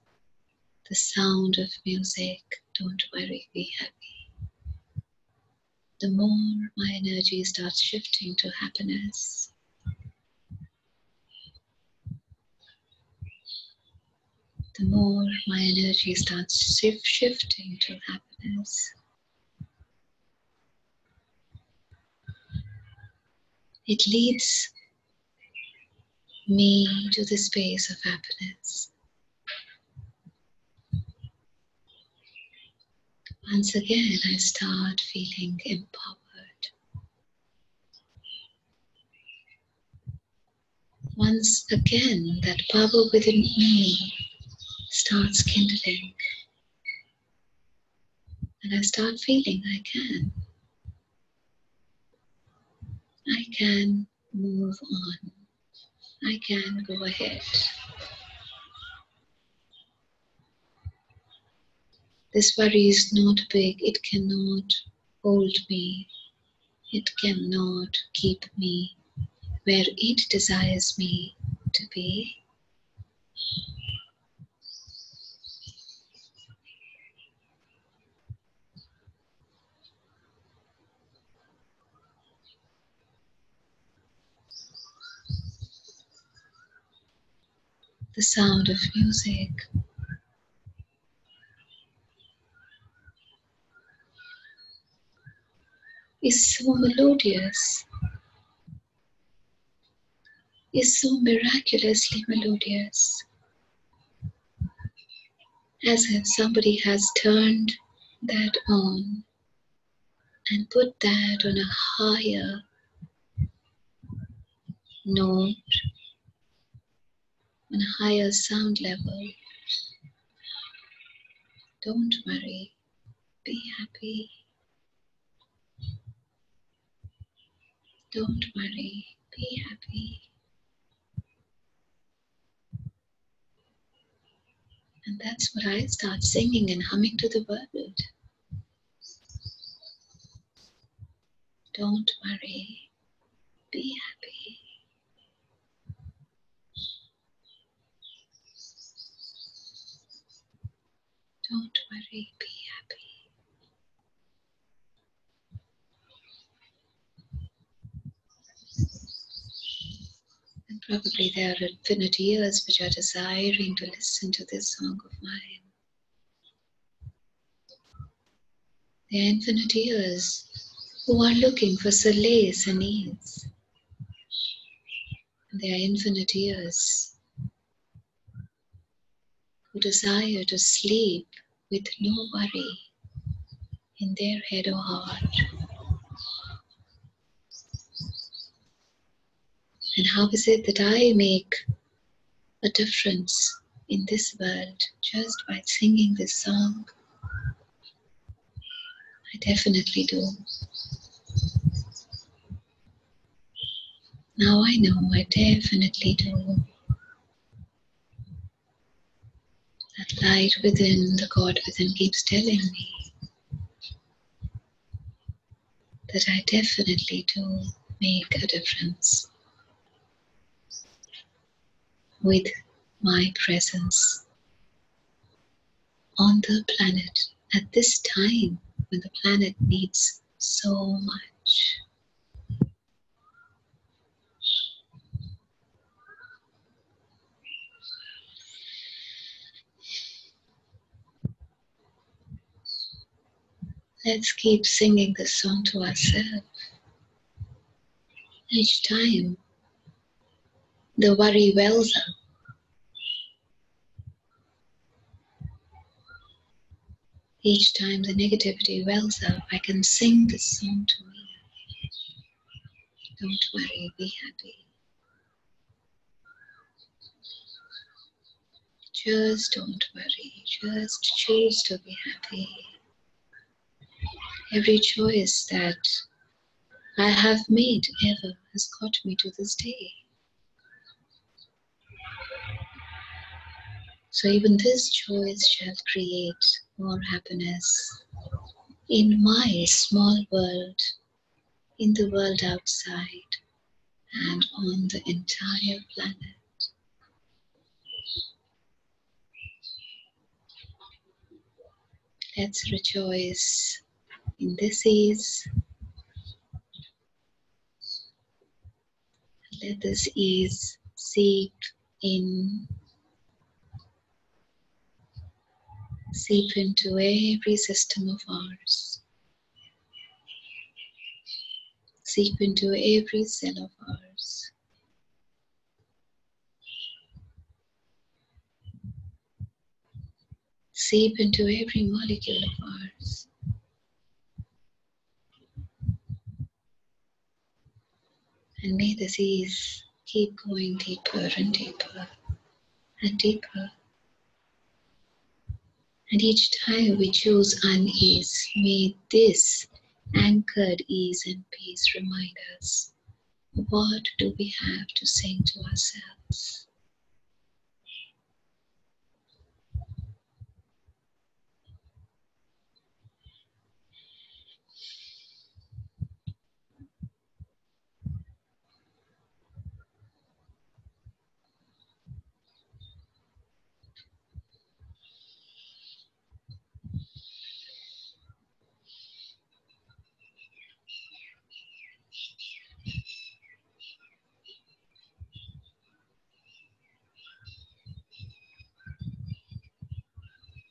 the sound of music, don't worry, be happy, the more my energy starts shifting to happiness. The more my energy starts shifting to happiness. It leads me to the space of happiness. Once again, I start feeling empowered. Once again, that power within me starts kindling. And I start feeling I can move on. I can go ahead. This worry is not big. It cannot hold me. It cannot keep me where it desires me to be. The sound of music is so melodious, is so miraculously melodious, as if somebody has turned that on and put that on a higher note, on a higher sound level. Don't worry, be happy. Don't worry, be happy. And that's what I start singing and humming to the world. Don't worry, be happy. Don't worry, be happy. And probably there are infinite ears which are desiring to listen to this song of mine. There are infinite ears who are looking for solace and ease. And there are infinite ears who desire to sleep with no worry in their head or heart. And how is it that I make a difference in this world just by singing this song? I definitely do. Now I know I definitely do. That light within, the God within keeps telling me that I definitely do make a difference with my presence on the planet at this time when the planet needs so much. Let's keep singing this song to ourselves. Each time the worry wells up, each time the negativity wells up, I can sing this song to me. Don't worry, be happy. Just don't worry. Just choose to be happy. Every choice that I have made ever has got me to this day. So even this choice shall create more happiness in my small world, in the world outside, and on the entire planet. Let's rejoice in this ease. Let this ease seep in, seep into every system of ours, seep into every cell of ours. Seep into every molecule of ours. And may this ease keep going deeper and deeper and deeper. And each time we choose unease, may this anchored ease and peace remind us, what do we have to sing to ourselves?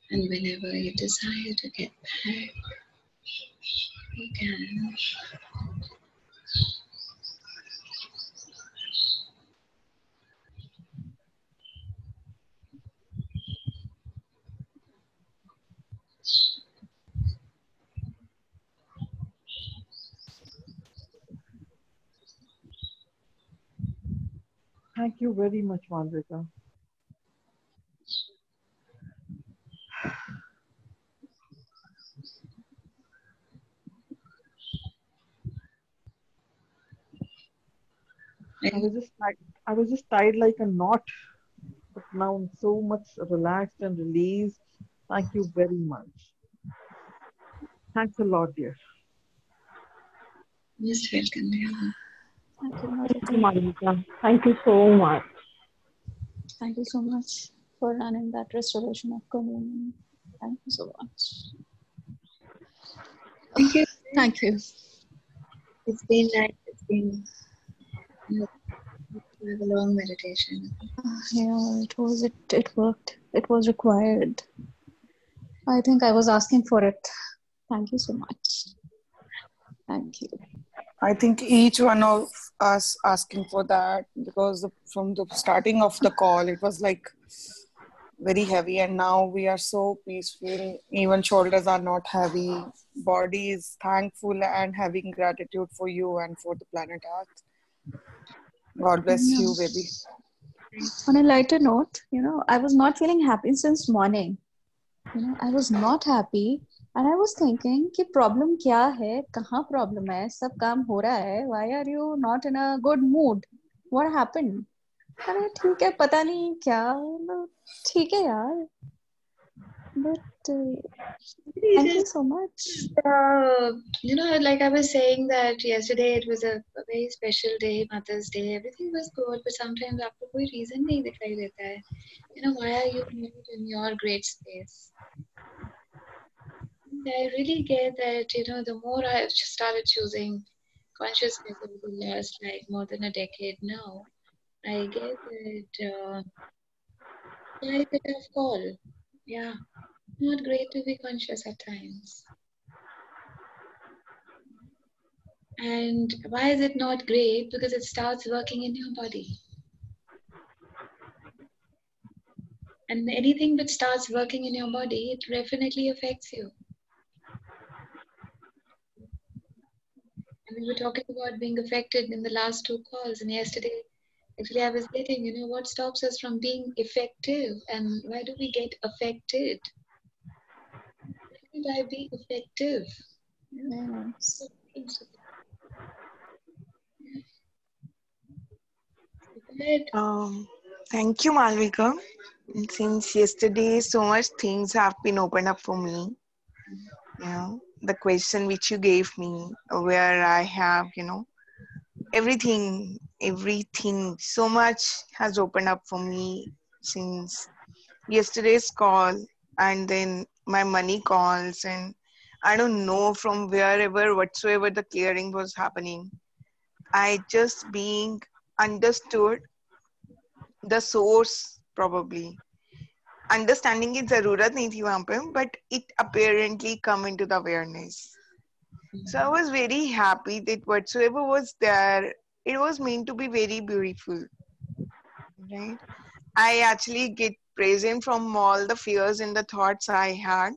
And whenever you desire to get back, you can. Thank you very much, Malvika. I was just tied, I was just tied like a knot, but now I'm so much relaxed and released. Thank you very much. Thanks a lot, dear. Most welcome, dear. Thank you, Thank you, Malvika. Malvika. Thank you so much. Thank you so much for running that restoration of communion. Thank you so much. Thank you. Thank you. It's been nice. It's been a long meditation. Yeah, it worked. It was required. I think I was asking for it. Thank you so much. Thank you. I think each one of us asking for that, because from the starting of the call, it was like very heavy, and now we are so peaceful. Even shoulders are not heavy. Body is thankful and having gratitude for you and for the planet Earth. God bless Yeah. you, baby. On a lighter note, I was not feeling happy since morning. I was not happy and I was thinking कि problem क्या है, कहाँ problem है, सब काम हो रहा है, why are you not in a good mood? What happened? अरे ठीक है, पता नहीं क्या, ठीक है यार. But thank you so much. Like I was saying that yesterday it was a very special day, Mother's Day. Everything was good, but sometimes आपको कोई reason नहीं दिखाई देता है. Why are you not in your great space? And I really get that, the more I've started choosing consciousness over the last like more than a decade now, I get that life is a tough call. Yeah, not great to be conscious at times. And why is it not great? Because it starts working in your body. And anything that starts working in your body, it definitely affects you. And We were talking about being affected in the last two calls, and yesterday, actually, I was getting, what stops us from being effective, and why do we get affected? Why do I be effective? Yes. But Thank you, Malvika. Since yesterday, so much things have been opened up for me. The question which you gave me, where I have, everything, so much has opened up for me since yesterday's call, and then my money calls, and I don't know from wherever, whatsoever the clearing was happening. I just being understood the source probably. Understanding की जरूरत नहीं थी वहां पे, but it apparently come into the awareness. So I was very happy that whatsoever was there, it was meant to be very beautiful, right? I actually get present from all the fears and the thoughts I had,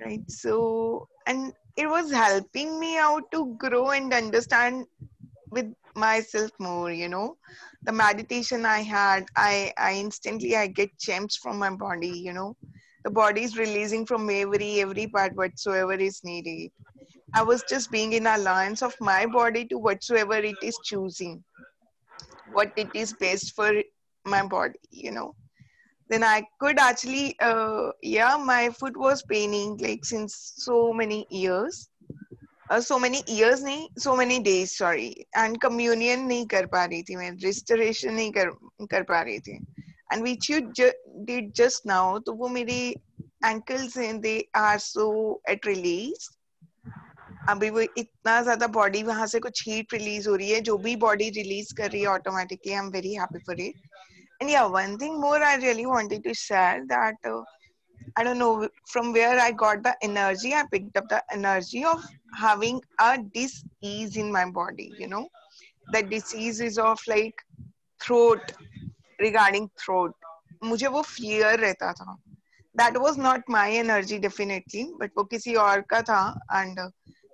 right? So, and it was helping me out to grow and understand with myself more, the meditation I had, I instantly I get gems from my body, the body is releasing from every part whatsoever is needed. I was just being in alliance of my body to whatsoever it is choosing, what it is best for my body, then I could actually my foot was paining like since so many years. So many years नहीं, so many days, sorry, and communion नहीं कर पा रही थी मैं, restoration नहीं कर पा रही थी, and which you did just now, तो वो मेरे ankles हैं, they are so at release. अभी वो इतना ज़्यादा body वहाँ से कुछ heat release हो रही है, जो भी body release कर रही है automatically, I'm very happy for it. And yeah, one thing more I really wanted to share that I don't know from where I got the energy. I picked up the energy of having a disease in my body, The disease is of like throat, regarding throat. मुझे वो fear रहता था. That was not my energy definitely, but वो किसी और का था, and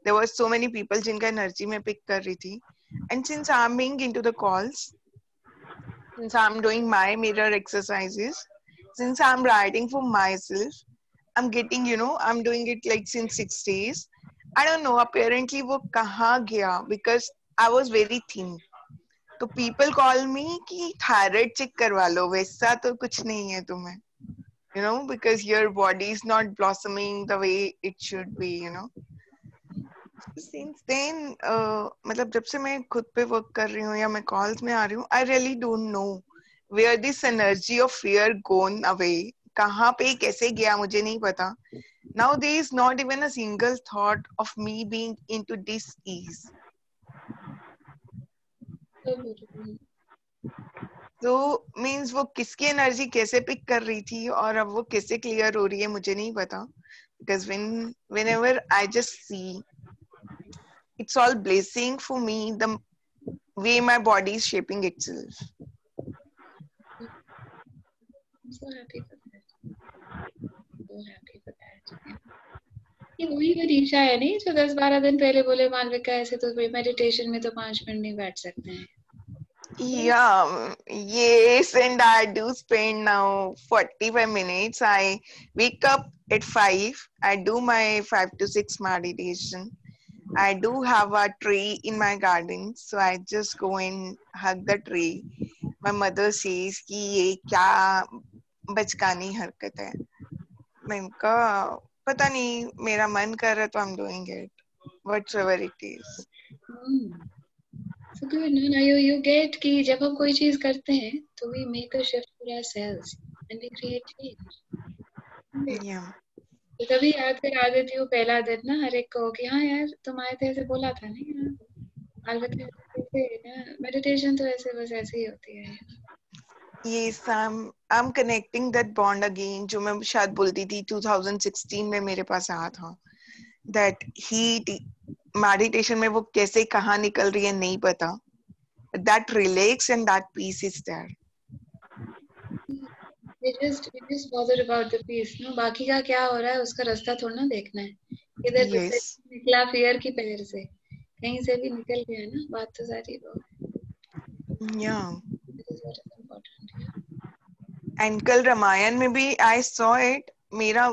there were so many people जिनका energy मैं pick कर रही थी. And since I'm being into the calls, since I'm doing my mirror exercises, since I'm writing for myself, I'm getting, I'm doing it like since 6 days. I don't know, apparently वो कहाँ गया, because I was very thin. तो people call me कि thyroid check करवा लो, वैसा तो कुछ नहीं है तुम्हें. Because your body is not blossoming the way it should be, Since then, मतलब जब से मैं खुद पे work कर रही हूँ या मैं calls में आ रही हूँ, I really don't know where this energy of fear gone away. कहाँ पे कैसे गया मुझे नहीं पता. Now there is not even a single thought of me being into dis-ease. So means वो किसकी energy कैसे pick कर रही थी और अब वो कैसे clear हो रही है मुझे नहीं पता. Because whenever I just see, it's all blessing for me the way my body is shaping itself. I'm so happy for that. So happy for that. ये वही वरीशा है नहीं जो 10-12 दिन पहले बोले मालविका ऐसे तो मेडिटेशन में तो 5 मिनट नहीं बैठ सकते हैं. Yeah, yes, and I do spend now 45 minutes. I wake up at 5. I do my 5 to 6 meditation. I do have a tree in my garden, so I just go and hug the tree. My mother says कि ये क्या बचकानी हरकत है. मैंने कहा पता नहीं मेरा मन कर रहा तो I'm doing it, whatsoever it is. So good. Now you get कि जब हम कोई चीज करते हैं तो we make a shift for ourselves and we create change. Yeah. तो कभी याद करा देती हूँ पहला दिन ना हर एक को कि हाँ यार तुम आए थे ऐसे बोला था नहीं मालविका ऐसे मेडिटेशन तो ऐसे बस ऐसे ही होती है. Yes, I'm connecting that bond again जो मैं शायद बोलती थी 2016 में मेरे पास आया था. That heat meditation में वो कैसे कहाँ निकल रही है नहीं पता. That relax and that peace is there. We just bother about the peace, no? बाकी का क्या हो रहा है उसका रास्ता थोड़ा ना देखना है. इधर Yes. निकला फियर की पैर से कहीं से भी निकल गया ना बात तो सारी वो Yeah. that is what is important here. And कल रामायण में भी आई सॉ इट. मेरा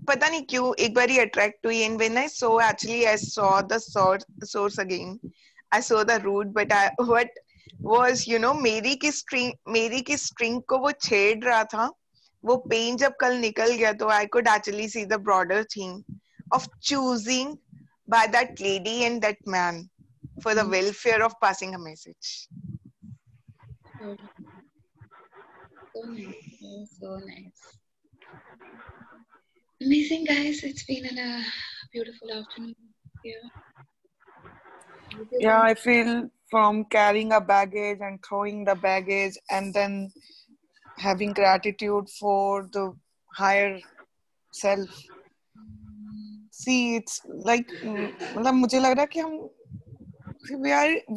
पता नहीं क्यों एक बार ही अट्रैक्ट हुई, and when I so actually I saw the source again. I saw the root, but I what was मेरी की स्ट्रिंग को वो छेड़ रहा था. वो पेन जब कल निकल गया तो I could actually see the broader theme of choosing by that lady and that man for the welfare of passing a message. So nice. So nice. Amazing, guys. It's been a beautiful afternoon here. Yeah, I feel from carrying a baggage and throwing the baggage and then having gratitude for the higher self. See, it's like मतलब मुझे लग रहा है कि हम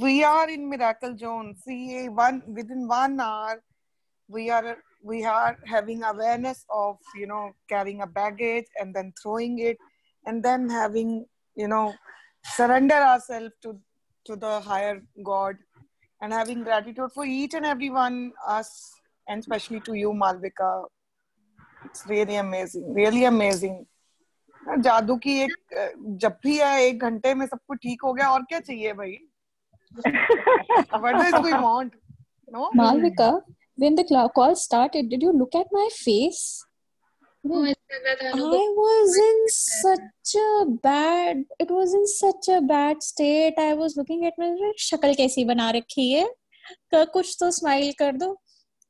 we are in miracle zone. See, within 1 hour we are having awareness of carrying a baggage and then throwing it and then having surrender ourselves to the higher God and having gratitude for each and every one us, and especially to you, Malvika. It's really amazing, really amazing. जादू की एक जब भी है 1 घंटे में सब कुछ ठीक हो गया, और क्या चाहिए भाई? What does we want? No? Malvika, when the call started, did you look at my face? Oh, I was in such a bad, it was in such a bad state. I was looking at my शक्ल कैसी बना रखी है, कुछ तो smile कर दो.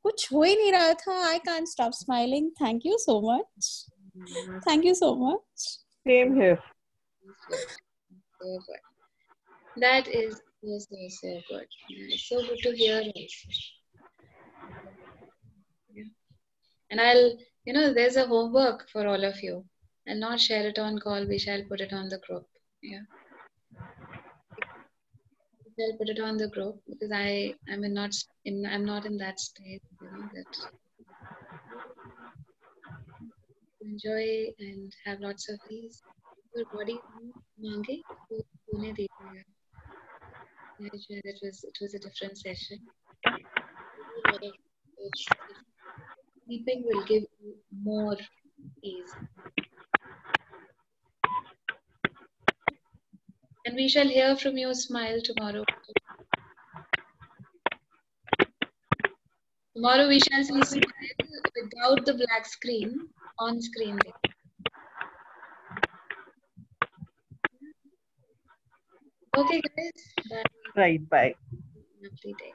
कुछ हो ही नहीं रहा था. I can't stop smiling. Thank you so much. Thank you so much. Same here. So good. That is so good. It's so good to hear also. Yeah. And I'll, there's a homework for all of you. I'll not share it on call. We shall put it on the group. Yeah. I'll put it on the group because I'm not in that state, that enjoy and have lots of peace. Your body मांगे तो होने दीजिएगा. It was a different session. Sleeping will give you more ease. And we shall hear from you, Smile, tomorrow. Tomorrow we shall see Smile without the black screen, on screen. Okay, guys. Bye. Right, bye. Lovely day.